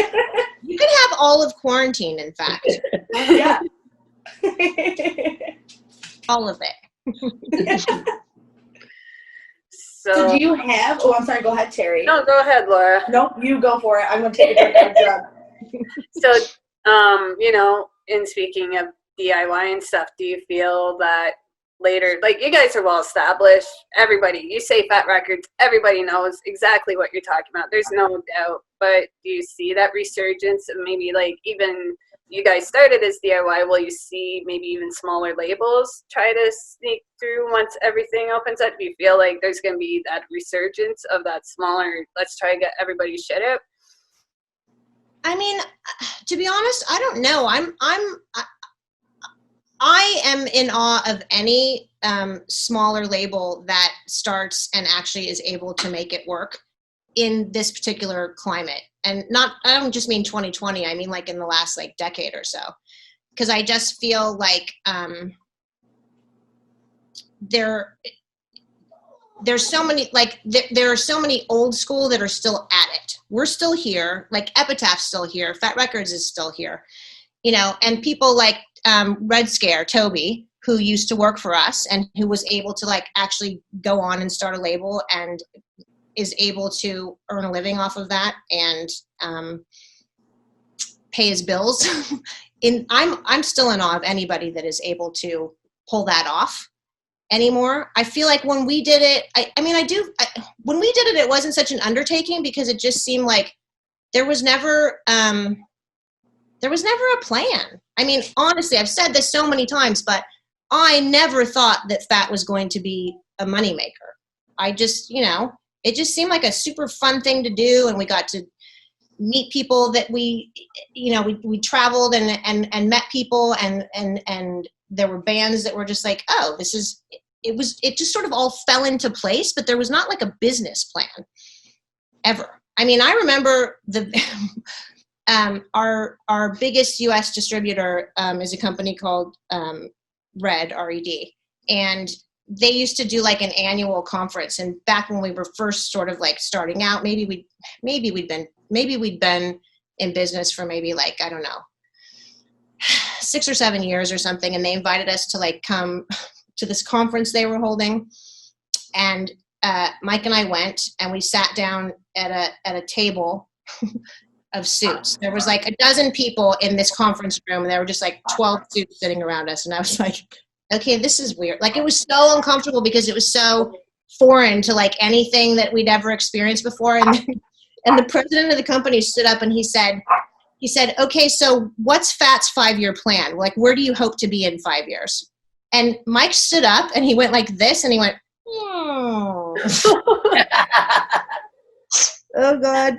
You could have all of quarantine, in fact.
Yeah.
All of it.
So do you have, oh, I'm sorry, go ahead, Terry.
No, go ahead, Laura.
Nope, you go for it. I'm going to take a drink of drug.
So, you know, in speaking of DIY and stuff, do you feel that later, like, you guys are well established, everybody, you say Fat Records, everybody knows exactly what you're talking about, there's no doubt, but do you see that resurgence of maybe, like, even you guys started as DIY, will you see maybe even smaller labels try to sneak through once everything opens up? Do you feel like there's going to be that resurgence of that smaller, let's try to get everybody's shit out?
I mean, to be honest, I don't know. I am in awe of any smaller label that starts and actually is able to make it work in this particular climate. And I don't just mean 2020, I mean like in the last like decade or so. Because I just feel like there's so many, like there are so many old school that are still at it. We're still here, like Epitaph's still here, Fat Records is still here, you know, and people like Red Scare, Toby, who used to work for us and who was able to like actually go on and start a label and is able to earn a living off of that and pay his bills. I'm still in awe of anybody that is able to pull that off anymore. I feel like when we did it, when we did it, it wasn't such an undertaking because it just seemed like there was never a plan. I mean, honestly, I've said this so many times, but I never thought that Fat was going to be a moneymaker. I just, you know, it just seemed like a super fun thing to do, and we got to meet people that we traveled and met people, and there were bands that were just like, oh, it just sort of all fell into place, but there was not like a business plan ever. I mean, I remember our biggest US distributor is a company called Red, R-E-D, and they used to do like an annual conference. And back when we were first sort of like starting out, maybe we'd been in business for maybe like, I don't know, 6 or 7 years or something. And they invited us to like come to this conference they were holding. And Mike and I went, and we sat down at a table of suits. There was like a dozen people in this conference room, and there were just like 12 suits sitting around us. And I was like, okay, this is weird. Like, it was so uncomfortable because it was so foreign to like anything that we'd ever experienced before. And the president of the company stood up and he said, okay, so what's Fat's 5-year plan? Like, where do you hope to be in 5 years? And Mike stood up and he went like this, and he went, oh, oh God.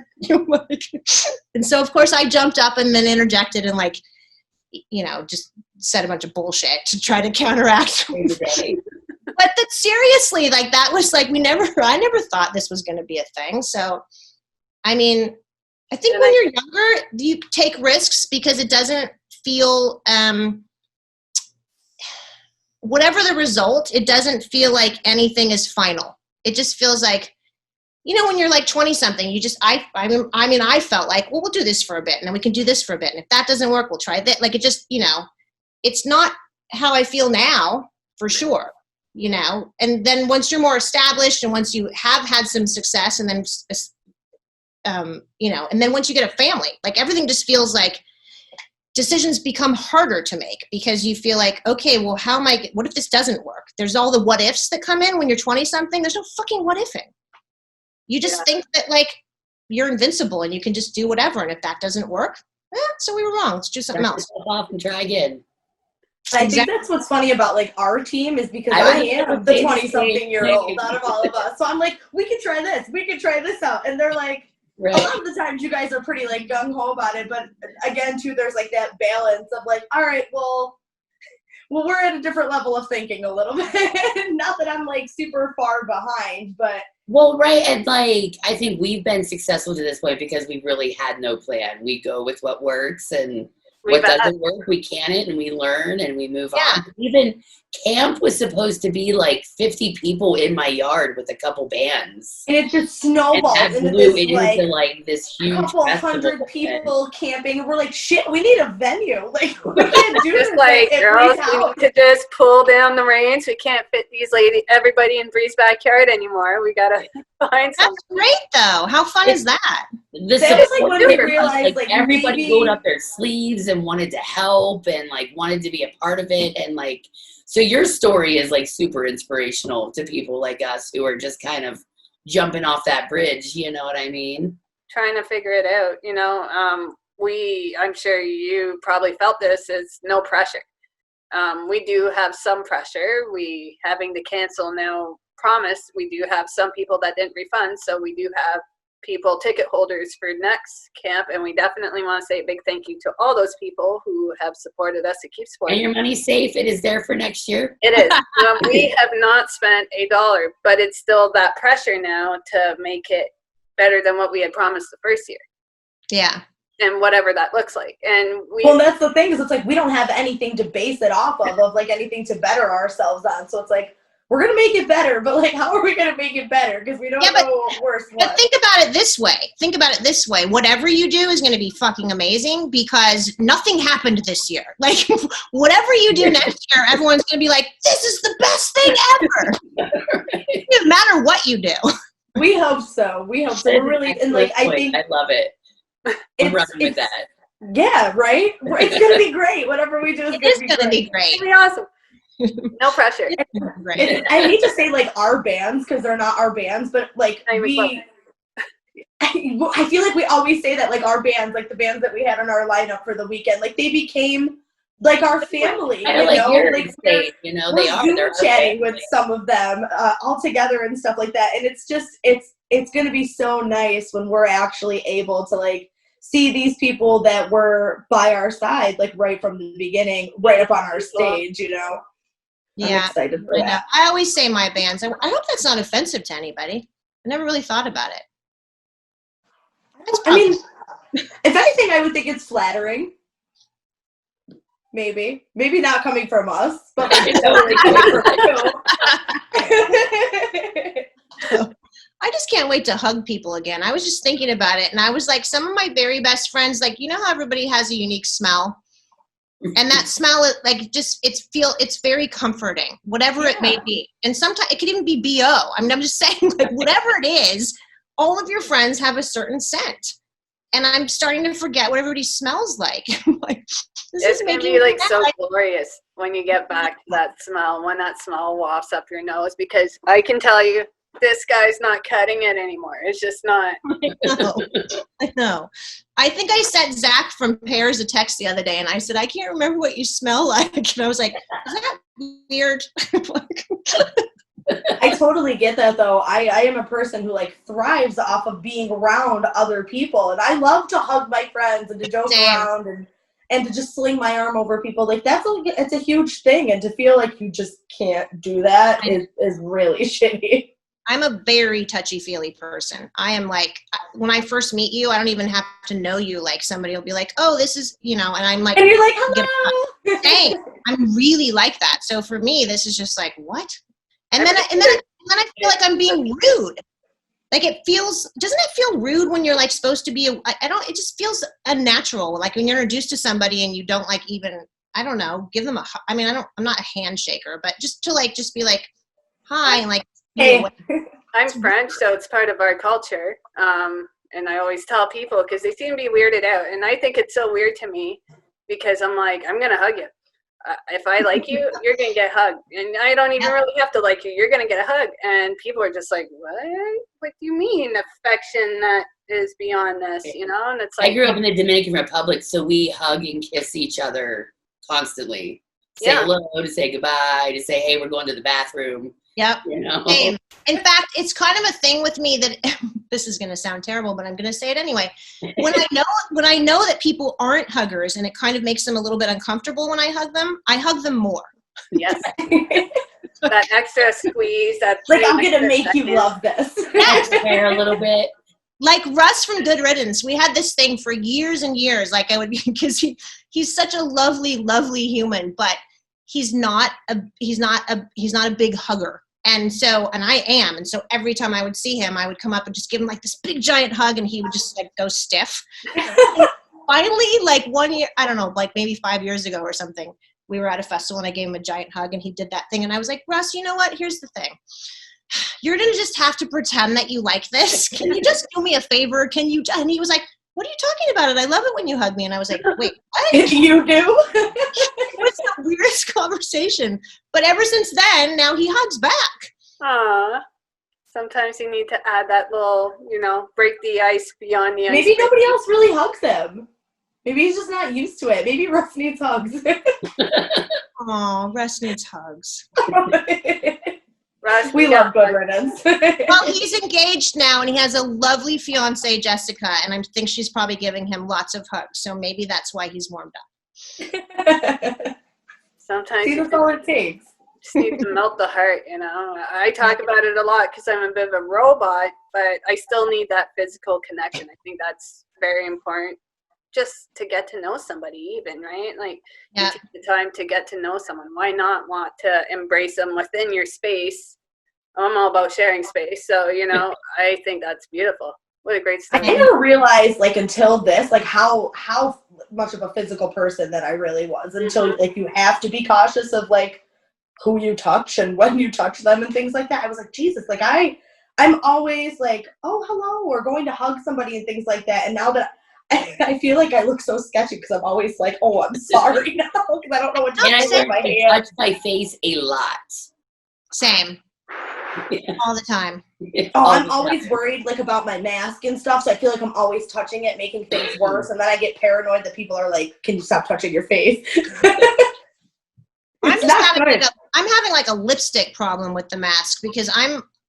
And so of course I jumped up and then interjected and like, you know, just said a bunch of bullshit to try to counteract. But seriously, like that was like, I never thought this was going to be a thing. So, I mean, I think when you're younger, you take risks because it doesn't feel, whatever the result, it doesn't feel like anything is final. It just feels like, you know, when you're like 20 something, you just, I felt like, well, we'll do this for a bit and then we can do this for a bit. And if that doesn't work, we'll try that. Like, it just, you know, it's not how I feel now for sure, you know? And then once you're more established and once you have had some success and then, you know, and then once you get a family, like everything just feels like decisions become harder to make because you feel like, okay, well, what if this doesn't work? There's all the what ifs that come in when you're 20 something. There's no fucking what ifing. You just think that like you're invincible and you can just do whatever. And if that doesn't work, so we were wrong. Let's do something else.
Off and try again.
I think that's what's funny about like our team is because I am the 20-something-year-old out of all of us. So I'm like, we could try this out. And they're like,
Right.
a lot of the times you guys are pretty like gung-ho about it, but again too, there's like that balance of like, all right, well we're at a different level of thinking a little bit. Not that I'm like super far behind, but
Well, right, and like I think we've been successful to this point because we really had no plan. We go with what works, and what doesn't work, we can it, and we learn, and we move on. Even camp was supposed to be like 50 people in my yard with a couple bands.
and it just snowballed
And that
into
blew
this
into like this
a
huge
couple
festival
hundred
event.
people camping. We're like, shit, we need a venue. Like, we can't do
Just
this
like,
at
girls,
Bree's
we
house.
need to just pull down the reins. We can't fit everybody in Bree's backyard anymore. We gotta find
That's
something.
great, though. How fun is that?
The
That was, like,
support
when we
for us,
realized, like,
everybody
maybe-
rolled up their sleeves and wanted to help and like wanted to be a part of it, and like, so your story is like super inspirational to people like us who are just kind of jumping off that bridge, you know what I mean?
Trying to figure it out, you know. I'm sure you probably felt this, is no pressure. We do have some pressure. We having to cancel now promise. We do have some people that didn't refund, so we do have people, ticket holders for next camp, and we definitely want to say a big thank you to all those people who have supported us to keep
And
supporting.
your money's safe. It is there for next year.
It is. We have not spent $1, but it's still that pressure now to make it better than what we had promised the first year,
Yeah.
and whatever that looks like. And we
Well, that's the thing, is it's like we don't have anything to base it off of like anything to better ourselves on. So it's like, we're gonna make it better, but like, how are we gonna make it better? Because we don't know worse
But
what.
think about it this way. Think about it this way. Whatever you do is going to be fucking amazing because nothing happened this year. Like, whatever you do next year, everyone's going to be like, this is the best thing ever. It doesn't matter what you do.
We hope so. We hope so. We're really, and like, I think
I love it. I'm running with that.
Yeah, right? It's gonna be great. Whatever we do is
It is
gonna be great.
great.
It's gonna be awesome. No pressure.
Right.
I hate to say like our bands because they're not our bands, but like
I would love
I feel like we always say that like our bands, like the bands that we had on our lineup for the weekend, like they became like our family.
I
You
like
know,
your
like
state, you know, they
we're
are.
Zoom
They're our
chatting with
family.
some of them all together and stuff like that, and it's just it's gonna be so nice when we're actually able to like see these people that were by our side like right from the beginning, right up on our stage, you know. I'm
Yeah.
excited for
I know.
that.
I always say my bands. I hope that's not offensive to anybody. I never really thought about it. That's
I mean, if anything, I would think it's flattering. Maybe not coming from us, but like, totally coming from you.
I just can't wait to hug people again. I was just thinking about it, and I was like, some of my very best friends, like, you know how everybody has a unique smell? And that smell, like, just, it's very comforting, whatever it may be. And sometimes it could even be BO. I mean, I'm just saying, like, whatever it is, all of your friends have a certain scent. And I'm starting to forget what everybody smells like. Like, this
It's
is
gonna
making
be
me
like
mad.
so glorious when you get back to that smell, when that smell wafts up your nose, because I can tell you this guy's not cutting it anymore. It's just not.
I know. I think I sent Zach from Pears a text the other day, and I said, I can't remember what you smell like. And I was like, is that weird?
I totally get that though. I am a person who like thrives off of being around other people, and I love to hug my friends and to joke
Same.
around and to just sling my arm over people. Like it's a huge thing, and to feel like you just can't do that is really shitty.
I'm a very touchy-feely person. I am like, when I first meet you, I don't even have to know you. Like, somebody will be like, oh, this is, you know, and I'm like,
And you're like, hello.
dang, I'm really like that. So for me, this is just like, what? And then I feel like I'm being rude. Like, it feels, doesn't it feel rude when you're like supposed to be, it just feels unnatural. Like when you're introduced to somebody and you don't like even, I don't know, give them I'm not a handshaker, but just to like, just be like, hi, and like,
Hey.
I'm French, so it's part of our culture. And I always tell people, because they seem to be weirded out. And I think it's so weird to me because I'm like, I'm going to hug you. If I like you, you're going to get hugged. And I don't even really have to like you. You're going to get a hug. And people are just like, what? What do you mean affection that is beyond this, you know? And it's like,
I grew up in the Dominican Republic, so we hug and kiss each other constantly. Say hello, to say goodbye, to say, hey, we're going to the bathroom.
Yep.
You know?
Same. In fact, it's kind of a thing with me that this is going to sound terrible, but I'm going to say it anyway. When I know that people aren't huggers and it kind of makes them a little bit uncomfortable when I hug them more.
Yes. That extra squeeze. That's
Like, I'm going to make you love this.
Hair a little bit.
Like Russ from Good Riddance, we had this thing for years and years. Like I would, because he's such a lovely, lovely human, but he's not a big hugger. And I am. And so every time I would see him, I would come up and just give him like this big giant hug and he would just like go stiff. Finally, like one year, I don't know, like maybe 5 years ago or something, we were at a festival and I gave him a giant hug and he did that thing. And I was like, Russ, you know what? Here's the thing. You're going to just have to pretend that you like this. Can you just do me a favor? And he was like, what are you talking about? I love it when you hug me. And I was like, wait, what?
You do?
It was the weirdest conversation. But ever since then, now he hugs back.
Aw. Sometimes you need to add that little, break the ice beyond the ice.
Maybe nobody else really hugs him. Maybe he's just not used to it. Maybe Russ needs hugs.
Aw, Russ needs hugs.
Russ,
we love Good Riddance.
Well, he's engaged now, and he has a lovely fiancée, Jessica, and I think she's probably giving him lots of hugs, so maybe that's why he's warmed up.
Sometimes
See, that's all it takes.
just need to melt the heart, I talk about it a lot because I'm a bit of a robot, but I still need that physical connection. I think that's very important just to get to know somebody even, right? Like, you take the time to get to know someone. Why not want to embrace them within your space? I'm all about sharing space. So, I think that's beautiful. What a great story.
I never realized, like, until this, like, how much of a physical person that I really was. Until, like, you have to be cautious of, like, who you touch and when you touch them and things like that. I was like, Jesus, like, I'm always like, oh, hello, or going to hug somebody and things like that. And now that I feel like I look so sketchy because I'm always like, oh, I'm sorry now because I don't know what to do with my hand.
I touch my face a lot.
Same. Yeah. All the time.
I'm always worried like about my mask and stuff, so I feel like I'm always touching it, making things worse, and then I get paranoid that people are like, can you stop touching your face?
I'm having like a lipstick problem with the mask because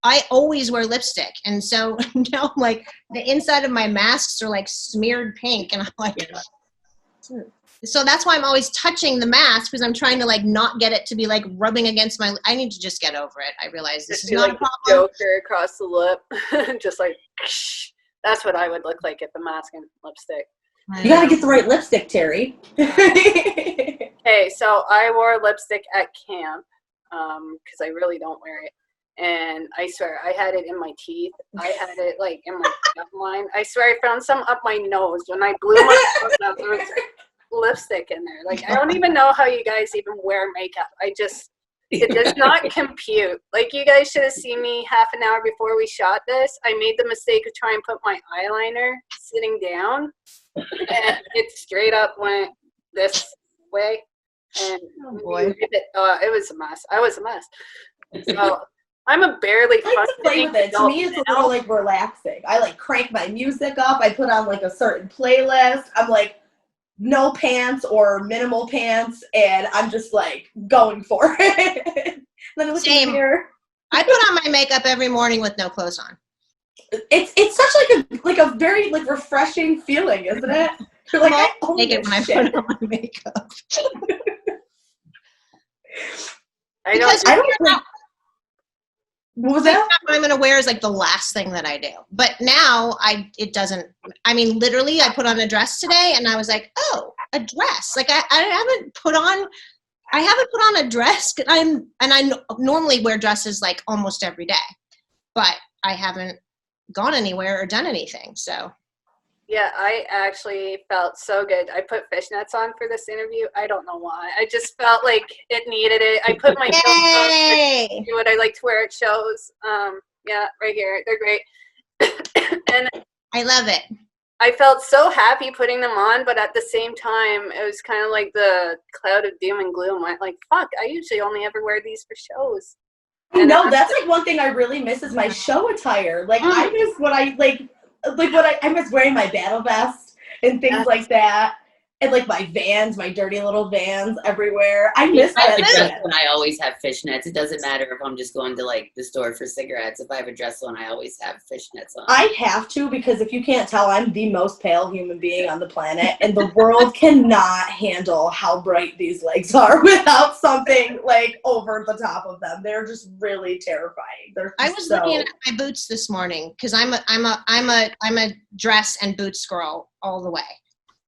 I always wear lipstick, and so now like the inside of my masks are like smeared pink, and I'm like, so that's why I'm always touching the mask because I'm trying to like not get it to be like rubbing against my. I need to just get over it. I realize this is not a problem.
Joker across the lip, just like that's what I would look like if a mask and lipstick.
You gotta get the right lipstick, Terry.
Hey, so I wore lipstick at camp because I really don't wear it. And I swear, I had it in my teeth. I had it, like, in my line. I swear I found some up my nose. When I blew my nose out, there was lipstick in there. Like, I don't even know how you guys even wear makeup. It does not compute. Like, you guys should have seen me half an hour before we shot this. I made the mistake of trying to put my eyeliner sitting down. And it straight up went this way. And
oh boy.
It was a mess. I was a mess. So I'm a barely functioning adult.
To me, it's a little like relaxing. I like crank my music up. I put on like a certain playlist. I'm like no pants or minimal pants, and I'm just like going for it. Then I look in the mirror.
I put on my makeup every morning with no clothes on.
It's such like a very like refreshing feeling, isn't it? You're like, I
take it when I put on my makeup.
I don't
think. What was that?
What I'm going to wear is like the last thing that I do. But now it doesn't, I mean, literally I put on a dress today and I was like, oh, a dress. Like I haven't put on a dress. I normally wear dresses like almost every day, but I haven't gone anywhere or done anything. So.
Yeah, I actually felt so good. I put fishnets on for this interview. I don't know why. I just felt like it needed it. I put my heels on, what I like to wear at shows. Yeah, right here. They're great. And
I love it.
I felt so happy putting them on, but at the same time, it was kind of like the cloud of doom and gloom. Went like, fuck, I usually only ever wear these for shows.
No, that's like one thing I really miss is my show attire. Like, I miss what I like what I miss wearing my battle vest and things like that. and like my Vans, my dirty little Vans everywhere. I miss
I have a
that.
dress on, I always have fishnets. It doesn't matter if I'm just going to like the store for cigarettes. If I have a dress on, I always have fishnets on.
I have to, because if you can't tell, I'm the most pale human being on the planet, and the world cannot handle how bright these legs are without something like over the top of them. They're just really terrifying.
I was looking at my boots this morning because I'm a dress and boots girl all the way,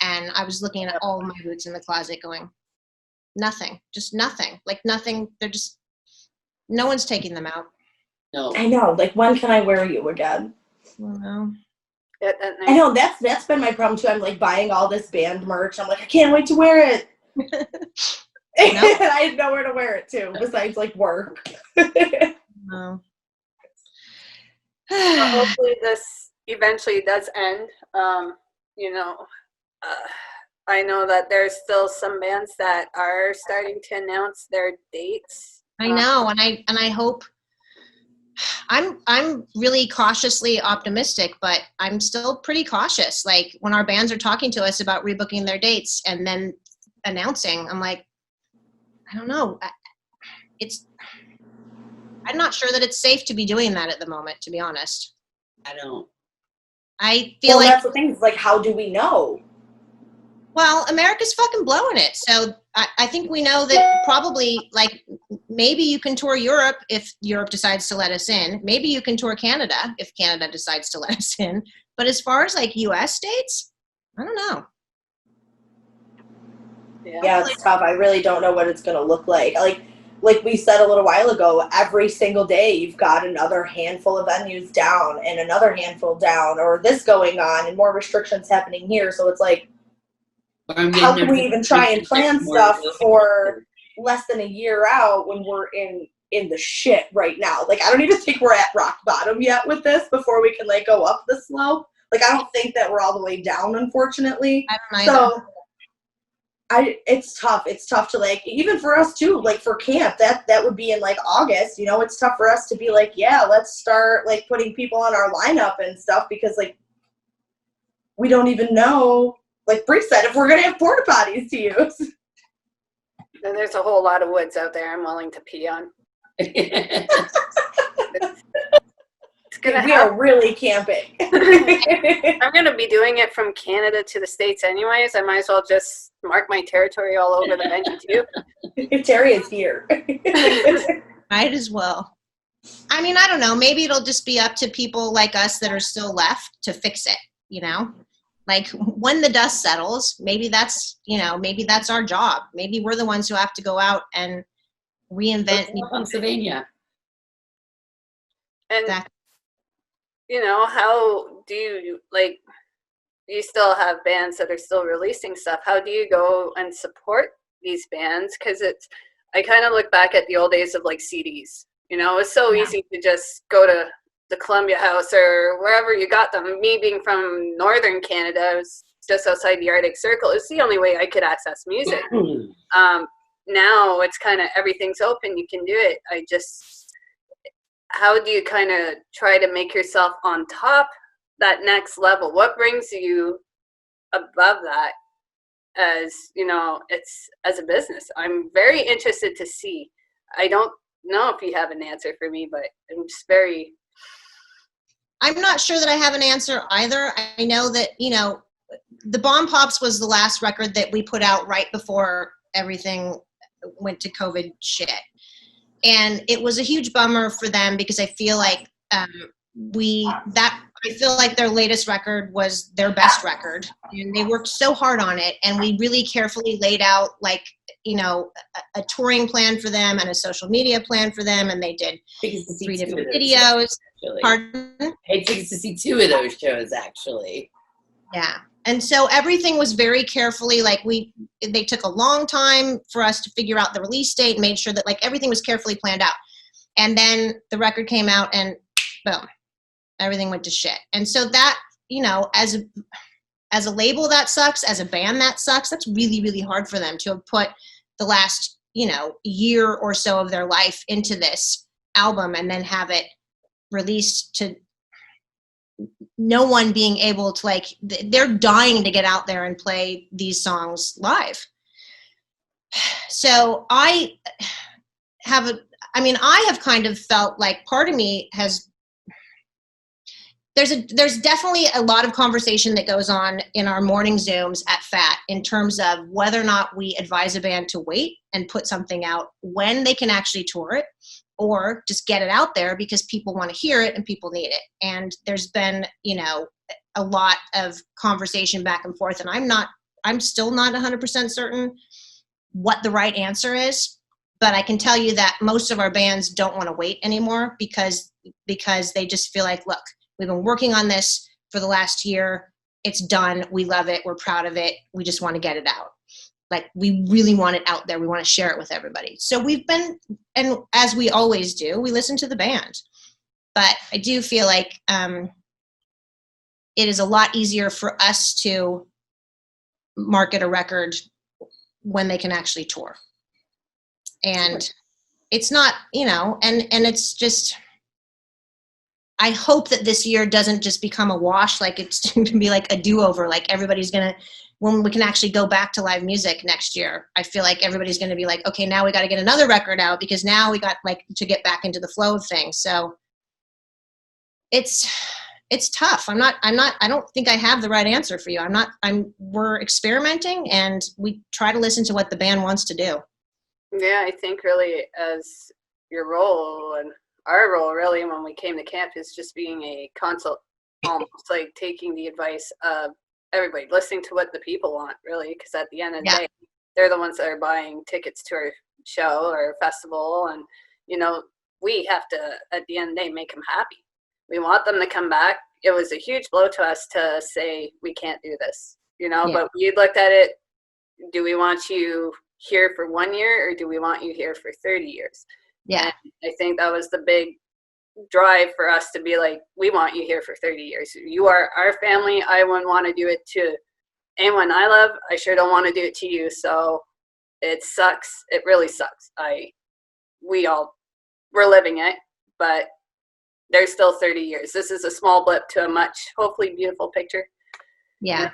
and I was looking at all of my boots in the closet, going, nothing, just nothing, like nothing. They're just, no one's taking them out.
No.
I know. Like, when can I wear you again?
I don't know.
I know that's been my problem too. I'm like buying all this band merch. I'm like, I can't wait to wear it. And I had nowhere to wear it to besides like work.
No.
Hopefully this eventually does end. I know that there's still some bands that are starting to announce their dates.
I know, and I hope. I'm really cautiously optimistic, but I'm still pretty cautious. Like when our bands are talking to us about rebooking their dates and then announcing, I'm like, I don't know. I'm not sure that it's safe to be doing that at the moment, to be honest.
I don't.
I feel like
that's the thing. Is like, how do we know?
Well, America's fucking blowing it. So I think we know that probably, like, maybe you can tour Europe if Europe decides to let us in. Maybe you can tour Canada if Canada decides to let us in. But as far as, like, U.S. states, I don't know.
Yeah, it's tough. I really don't know what it's going to look like. Like we said a little while ago, every single day you've got another handful of venues down and another handful down, or this going on and more restrictions happening here. So it's like, how can we even try and plan stuff for less than a year out when we're in the shit right now? Like, I don't even think we're at rock bottom yet with this before we can like go up the slope. Like, I don't think that we're all the way down, unfortunately.
I don't either.
So it's tough. It's tough to, like, even for us too, like for camp, that would be in like August, you know, it's tough for us to be like, yeah, let's start like putting people on our lineup and stuff, because like we don't even know, like Bree said, if we're going to have porta potties to use.
And there's a whole lot of woods out there I'm willing to pee on.
We are really camping.
I'm going to be doing it from Canada to the States anyways. I might as well just mark my territory all over the venue too.
Terry is here.
Might as well. I mean, I don't know. Maybe it'll just be up to people like us that are still left to fix it, you know? Like, when the dust settles, maybe that's our job. Maybe we're the ones who have to go out and reinvent
Punksylvania.
And how do you, like, you still have bands that are still releasing stuff. How do you go and support these bands? Because I kind of look back at the old days of like CDs. You know, it's so easy to just go to the Columbia House or wherever you got them. Me being from northern Canada, I was just outside the Arctic Circle. It's the only way I could access music. Now it's kind of everything's open. You can do it. How do you kind of try to make yourself on top that next level? What brings you above that as, you know, it's as a business? I'm very interested to see. I don't know if you have an answer for me, but I'm just
I'm not sure that I have an answer either. I know that, you know, the Bomb Pops was the last record that we put out right before everything went to COVID shit. And it was a huge bummer for them because I feel like I feel like their latest record was their best record, and they worked so hard on it, and we really carefully laid out, like, you know, a touring plan for them and a social media plan for them, and they did 3 different videos. Pardon?
I had tickets to see 2 of those shows, actually.
Yeah. And so everything was very carefully, like, they took a long time for us to figure out the release date and made sure that, like, everything was carefully planned out. And then the record came out and boom, everything went to shit. And so that, you know, as a label, that sucks. As a band, that sucks. That's really, really hard for them to have put the last, you know, year or so of their life into this album and then have it released to
no one being able to, like, they're dying to get out there and play these songs live. So I have kind of felt like part of me has, there's definitely a lot of conversation that goes on in our morning Zooms at FAT in terms of whether or not we advise a band to wait and put something out when they can actually tour it, or just get it out there because people want to hear it and people need it. And there's been, a lot of conversation back and forth, and I'm still not 100% certain what the right answer is, but I can tell you that most of our bands don't want to wait anymore because they just feel like, look, we've been working on this for the last year. It's done. We love it. We're proud of it. We just want to get it out. Like, we really want it out there. We want to share it with everybody. So we've been, and as we always do, we listen to the band. But I do feel like it is a lot easier for us to market a record when they can actually tour. And it's not, and it's just, I hope that this year doesn't just become a wash, like it's going to be like a do-over, like everybody's going to, when we can actually go back to live music next year, I feel like everybody's going to be like, okay, now we got to get another record out because now we got like to get back into the flow of things. So it's tough. I don't think I have the right answer for you. We're experimenting and we try to listen to what the band wants to do.
Yeah, I think really as your role and our role really when we came to camp is just being a consult, almost like taking the advice of everybody, listening to what the people want, really, because at the end of the day, they're the ones that are buying tickets to our show or festival, and we have to, at the end of the day, make them happy. We want them to come back. It was a huge blow to us to say we can't do this, but we looked at it, do we want you here for 1 year or do we want you here for 30 years?
Yeah.
And I think that was the big drive for us to be like, we want you here for 30 years. You are our family. I wouldn't want to do it to anyone I love. I sure don't want to do it to you. So it sucks. It really sucks. We're living it, but there's still 30 years. This is a small blip to a much, hopefully, beautiful picture.
Yeah.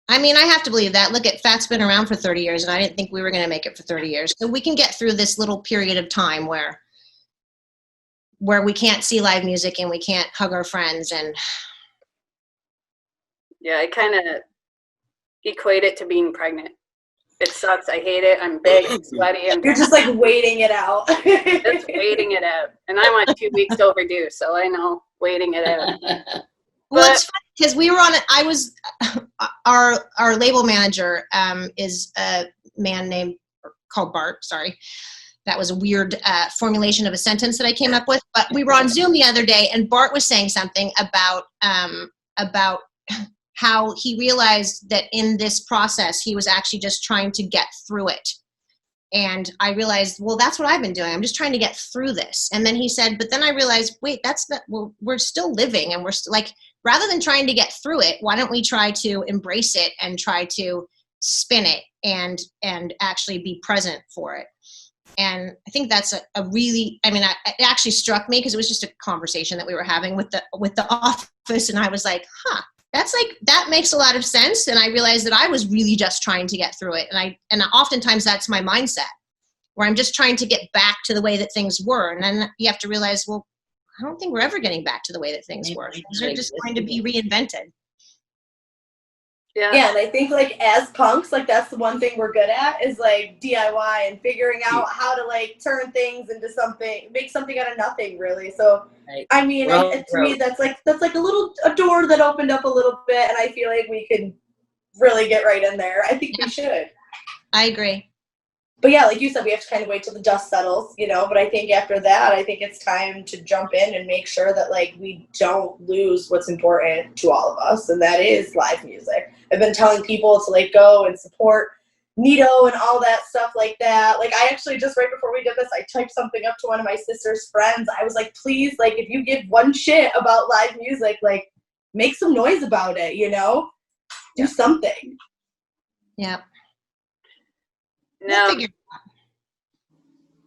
I mean, I have to believe that. Look, Fat's been around for 30 years, and I didn't think we were going to make it for 30 years. So we can get through this little period of time where we can't see live music and we can't hug our friends. And
yeah, I kind of equate it to being pregnant. It sucks. I hate it. I'm big, I'm sweaty.
You're just like waiting it out.
Just waiting it out. And I went 2 weeks overdue, so I know waiting it out.
Well, it's funny because we were on it. I was our label manager is a man called Bart. Sorry, that was a weird formulation of a sentence that I came up with. But we were on Zoom the other day, and Bart was saying something about how he realized that in this process he was actually just trying to get through it. And I realized, well, that's what I've been doing. I'm just trying to get through this. And then he said, but then I realized, wait, that's not, well, we're still living, and we're like, rather than trying to get through it, why don't we try to embrace it and try to spin it and actually be present for it. And I think that's a really, it actually struck me because it was just a conversation that we were having with the office. And I was like, that makes a lot of sense. And I realized that I was really just trying to get through it. And oftentimes that's my mindset, where I'm just trying to get back to the way that things were. And then you have to realize, well, I don't think we're ever getting back to the way that things were. These are just going to be reinvented.
Yeah, and I think like as punks, like that's the one thing we're good at is like DIY and figuring out how to like turn things into something, make something out of nothing, really. So I mean, to me, that's like a door that opened up a little bit, and I feel like we could really get right in there. I think we should.
I agree.
But yeah, like you said, we have to kind of wait till the dust settles, but I think after that, I think it's time to jump in and make sure that like we don't lose what's important to all of us, and that is live music. I've been telling people to like go and support Nito and all that stuff like that. Like I actually just right before we did this, I typed something up to one of my sister's friends. I was like, please, like if you give one shit about live music, like make some noise about it, do something.
Yeah.
No.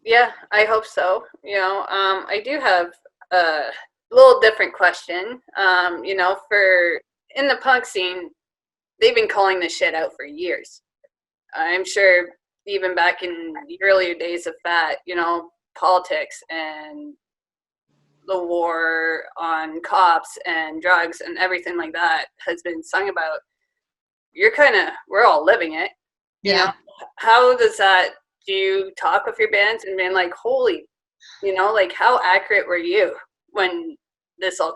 Yeah, I hope so. I do have little different question. You know, in the punk scene, they've been calling this shit out for years. I'm sure even back in the earlier days of Fat, you know, politics and the war on cops and drugs and everything like that has been sung about. We're all living it. You know, how does that, do you talk with your bands and being like, holy, you know, like how accurate were you when this all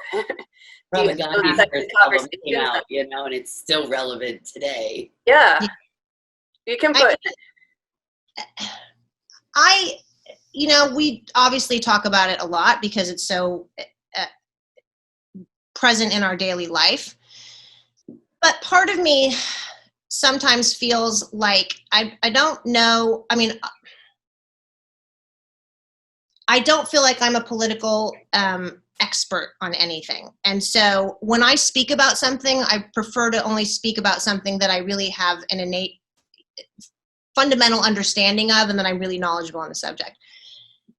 Propaganda first album came out, you know, and it's still relevant today.
Yeah. You can put
you know, we obviously talk about it a lot because it's so present in our daily life. But part of me sometimes feels like I don't know. I mean, I don't feel like I'm a political expert on anything. And so when I speak about something, I prefer to only speak about something that I really have an innate fundamental understanding of and that I'm really knowledgeable on the subject.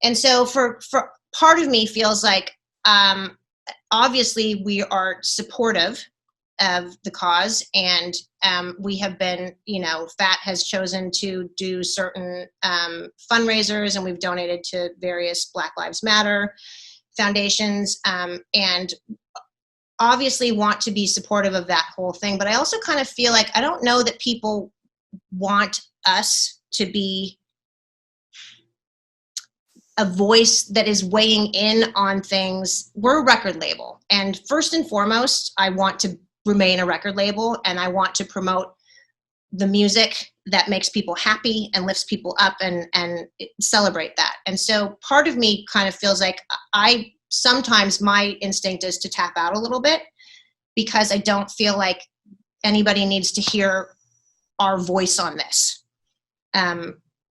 And so for part of me feels like obviously we are supportive of the cause, and we have been, you know, Fat has chosen to do certain fundraisers, and we've donated to various Black Lives Matter foundations, and obviously want to be supportive of that whole thing. But I also kind of feel like I don't know that people want us to be a voice that is weighing in on things. We're a record label, and first and foremost, I want to remain a record label, and I want to promote the music that makes people happy and lifts people up and celebrate that. And so part of me kind of feels like sometimes my instinct is to tap out a little bit because I don't feel like anybody needs to hear our voice on this.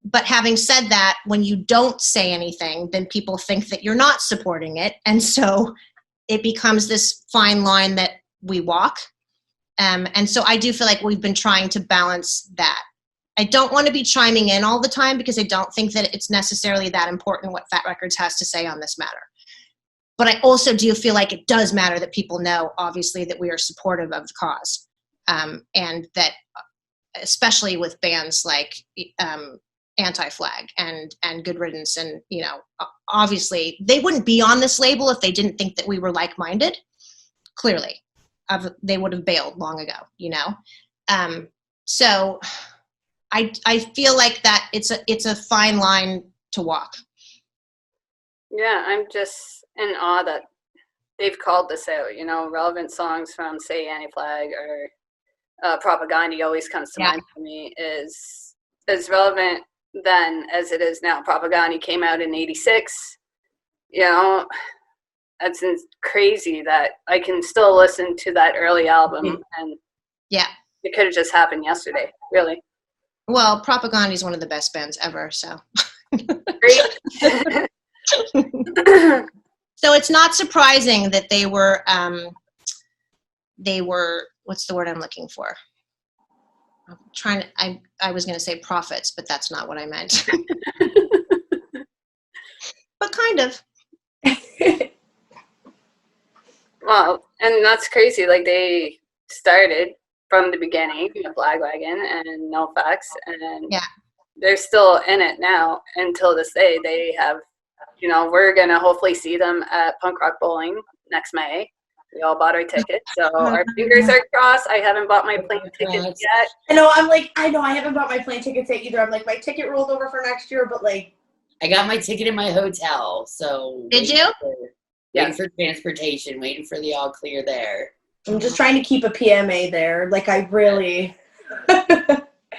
But having said that, when you don't say anything, then people think that you're not supporting it. And so it becomes this fine line that we walk. And so I do feel like we've been trying to balance that. I don't want to be chiming in all the time because I don't think that it's necessarily that important what Fat Records has to say on this matter. But I also do feel like it does matter that people know, obviously, that we are supportive of the cause. And that, especially with bands like Anti-Flag and Good Riddance, and, you know, obviously they wouldn't be on this label if they didn't think that we were like-minded. Clearly, they would have bailed long ago, you know. So I feel like that it's a fine line to walk.
Yeah, I'm just in awe that they've called this out. You know, relevant songs from, say, Anti-Flag or Propaganda always comes to mind for me, is as relevant then as it is now. Propaganda came out in '86. You know, that's crazy that I can still listen to that early album, and it could have just happened yesterday, really.
Well, Propaganda is one of the best bands ever, so.
Great.
So it's not surprising that they were, what's the word I'm looking for? I was going to say prophets, but that's not what I meant. But kind of.
Well, and that's crazy. Like, they started from the beginning with Lagwagon and NoFX, and they're still in it now until this day. They have, you know, we're going to hopefully see them at Punk Rock Bowling next May. We all bought our tickets, so our fingers are crossed. I haven't bought my plane tickets yet.
I know I haven't bought my plane tickets yet either. I'm like, my ticket rolled over for next year, but like.
I got my ticket in my hotel, so.
Did you?
Waiting for transportation, waiting for the all clear there.
I'm just trying to keep a PMA there. Like, I really.
I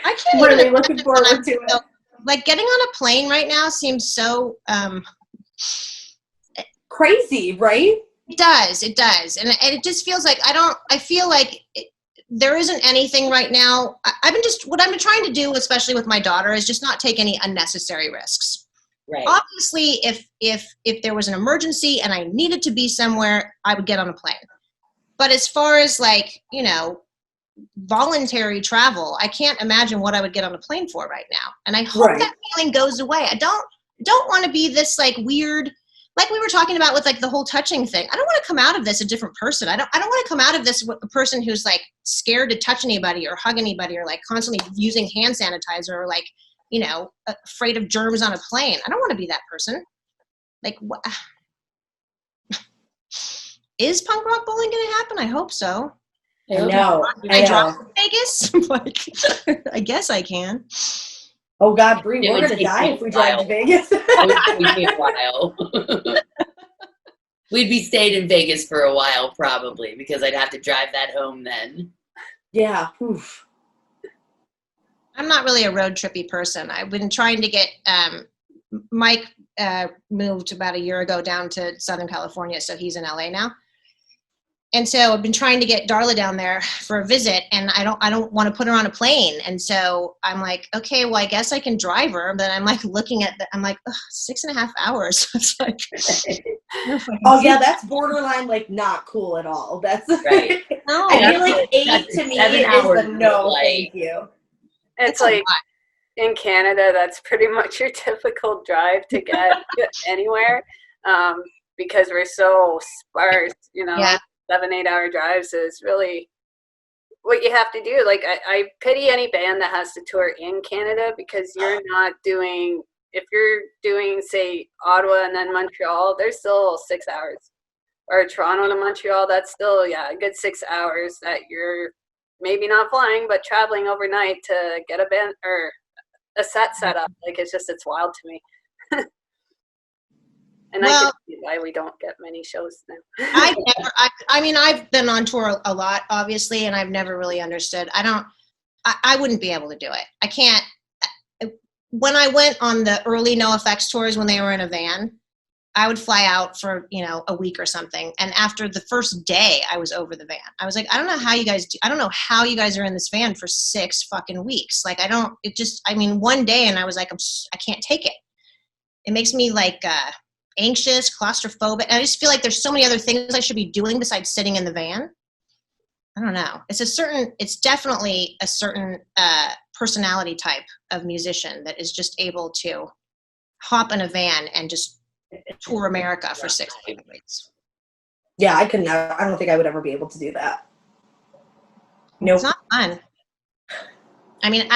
can't
really
even
looking forward to it.
Like, getting on a plane right now seems so
crazy, right?
It does. And it just feels like I feel like there isn't anything right now. What I've been trying to do, especially with my daughter, is just not take any unnecessary risks.
Right.
Obviously, if there was an emergency and I needed to be somewhere, I would get on a plane. But as far as, like, you know, voluntary travel, I can't imagine what I would get on a plane for right now. And I hope that feeling goes away. I don't want to be this, like, weird like we were talking about with like the whole touching thing, I don't want to come out of this a different person. I don't want to come out of this with a person who's like scared to touch anybody or hug anybody or like constantly using hand sanitizer or like, you know, afraid of germs on a plane. I don't want to be that person. Like, what? Is punk rock bowling going to happen? I hope so.
No.
Can I drive to Vegas? Like, I guess I can.
Oh God, Bree,
It
we're
would
gonna
take
die
me
if we
a
drive to
while.
Vegas.
It would be a while. We'd be stayed in Vegas for a while probably because I'd have to drive that home then.
Yeah. Oof.
I'm not really a road trippy person. I've been trying to get Mike moved about a year ago down to Southern California, so he's in LA now. And so I've been trying to get Darla down there for a visit, and I don't want to put her on a plane. And so I'm like, okay, well, I guess I can drive her. But I'm like looking at I'm like, 6.5 hours. It's like,
Oh yeah, that's borderline like not cool at all. That's
Right.
no,
I feel like 8
That's
to me
7
is
hours
the no,
flight.
thank you.
It's
a
like
lot.
in Canada, that's pretty much your typical drive to get anywhere, because we're so sparse. You know,
Yeah.
7-8 hour drives is really what you have to do. Like I pity any band that has to tour in Canada because you're not doing. If you're doing say Ottawa and then Montreal, there's still 6 hours. Or Toronto to Montreal, that's still a good 6 hours that you're maybe not flying but traveling overnight to get a band or a set up. Like it's wild to me. And I can see why we don't get many shows now.
I mean, I've been on tour a lot, obviously, and I've never really understood. I wouldn't be able to do it. I can't. When I went on the early NoFX tours when they were in a van, I would fly out for, a week or something. And after the first day, I was over the van. I was like, I don't know how you guys do. I don't know how you guys are in this van for 6 fucking weeks. Like, one day and I was like, I can't take it. It makes me like, anxious, claustrophobic. I just feel like there's so many other things I should be doing besides sitting in the van. I don't know. It's definitely a certain personality type of musician that is just able to hop in a van and just tour America for 6 weeks.
Yeah, I could never. I don't think I would ever be able to do that. Nope.
It's not fun. I mean,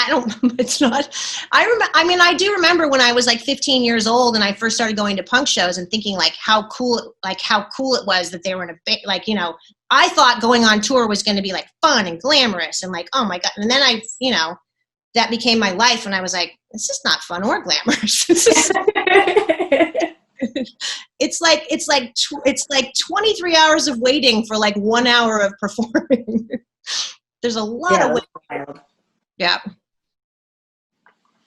it's not, I do remember when I was like 15 years old and I first started going to punk shows and thinking like how cool it was that they were in a, I thought going on tour was going to be like fun and glamorous and like, oh my God. And then that became my life and I was like, this is not fun or glamorous. It's like 23 hours of waiting for like 1 hour of performing. There's a lot of waiting. Yeah.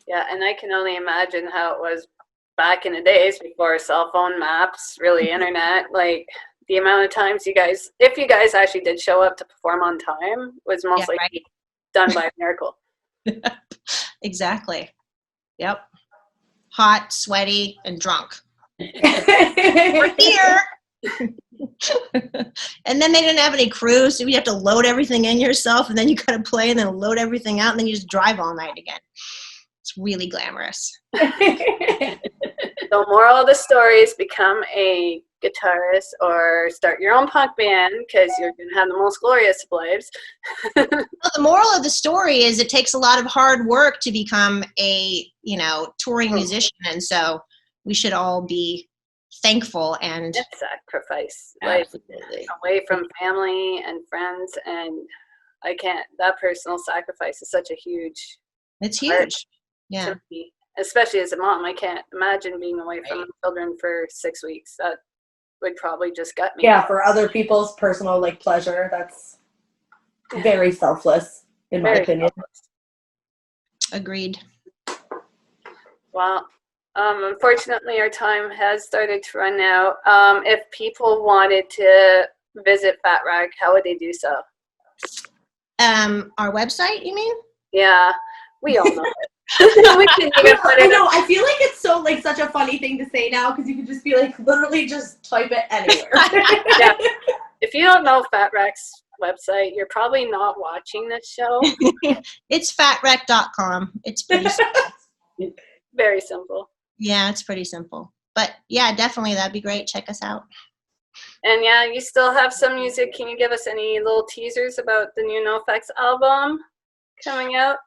Yeah, and I can only imagine how it was back in the days before cell phone maps, really internet. Like the amount of times if you guys actually did show up to perform on time, was most likely done by a miracle.
Exactly. Yep. Hot, sweaty, and drunk. We're here. And then they didn't have any crew, so you have to load everything in yourself, and then you gotta play and then load everything out, and then you just drive all night again. It's really glamorous.
So moral of the story is become a guitarist or start your own punk band because you're going to have the most glorious of lives.
Well, the moral of the story is it takes a lot of hard work to become a, touring musician, and so we should all be thankful and
sacrifice, like away from family and friends, and that personal sacrifice is such a huge.
It's huge. Yeah.
To me, especially as a mom, I can't imagine being away from my children for 6 weeks. That would probably just gut me.
Yeah, for other people's personal pleasure, that's very selfless, in my opinion.
Selfless.
Agreed.
Well, unfortunately, our time has started to run out. If people wanted to visit Fat Wreck, how would they do so?
Our website, you mean?
Yeah, we all know it. We can even put it.
I know. I feel like it's so such a funny thing to say now because you could just be literally just type it anywhere.
Yeah. If you don't know Fat Wreck's website, you're probably not watching this show.
It's fatwreck.com. It's pretty simple.
Very simple.
Yeah, it's pretty simple. But yeah, definitely, that'd be great. Check us out.
And yeah, you still have some music. Can you give us any little teasers about the new NoFX album coming out?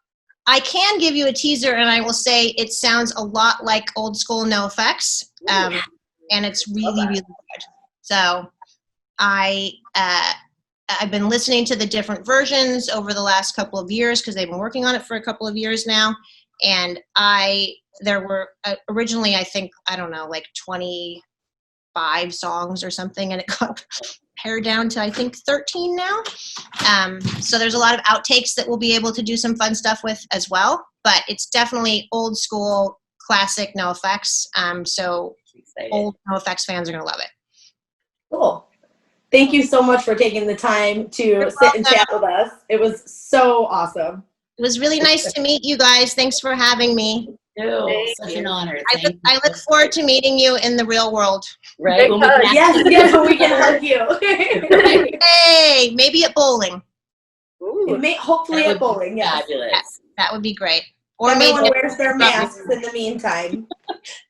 I can give you a teaser, and I will say it sounds a lot like old school NoFX, and it's really, really good. So I've been listening to the different versions over the last couple of years because they've been working on it for a couple of years now. And there were originally, I think, I don't know, like 25 songs or something, and it got pared down to, I think, 13 now. So there's a lot of outtakes that we'll be able to do some fun stuff with as well. But it's definitely old school, classic NoFX. So old NoFX fans are going to love it.
Cool. Thank you so much for taking the time to sit and chat with us. It was so awesome.
It was really nice to meet you guys. Thanks for having me.
Such an honor.
I look forward to meeting you in the real world.
Right? When we
Yes, when we can hug you.
Hey, maybe at bowling.
Hopefully at bowling, yes.
Fabulous.
That would be great. Or
Everyone
maybe
wears their masks in the meantime.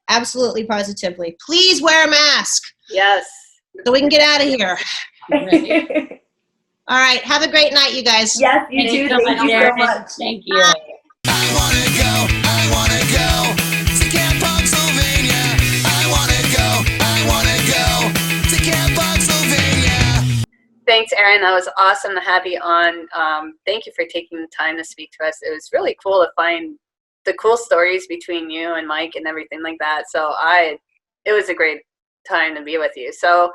absolutely, positively. Please wear a mask
Yes.
so we can get out of here.
Right.
All right. Have a great night, you guys.
Yes, you too. Thank you so much.
Thank you.
I wanna go to Camp Punksylvania. I wanna go to Camp Punksylvania.
Thanks, Erin. That was awesome to have you on. Thank you for taking the time to speak to us. It was really cool to find the cool stories between you and Mike and everything like that. So it was a great time to be with you. So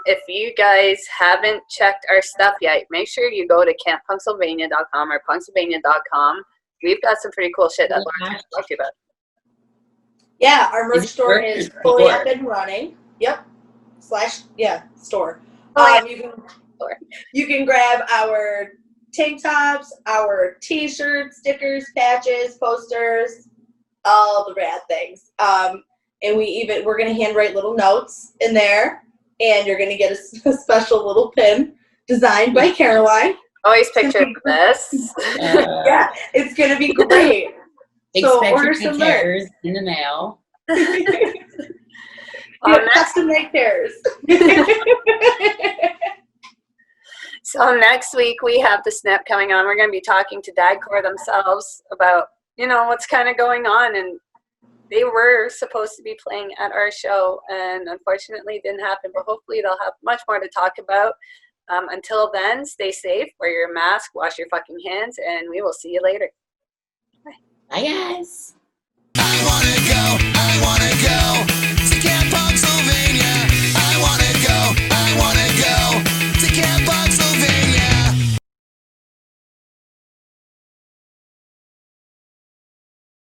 if you guys haven't checked our stuff yet, make sure you go to camppunksylvania.com or punksylvania.com. We've got some pretty cool shit that Lauren's going to talk to you about.
Yeah, our merch store is fully up and running. Yep. Store. You can grab our tank tops, our t-shirts, stickers, patches, posters, all the rad things. And we're going to handwrite little notes in there, and you're going to get a special little pin designed by Caroline.
Always picture this.
Yeah, it's going to be great. So order some
tears in the mail.
Custom make tears.
So next week we have the Snap coming on. We're going to be talking to Dadcore themselves about, what's kind of going on. And they were supposed to be playing at our show, and unfortunately it didn't happen. But hopefully they'll have much more to talk about. Until then, stay safe, wear your mask, wash your fucking hands, and we will see you later.
Bye, guys.
I wanna go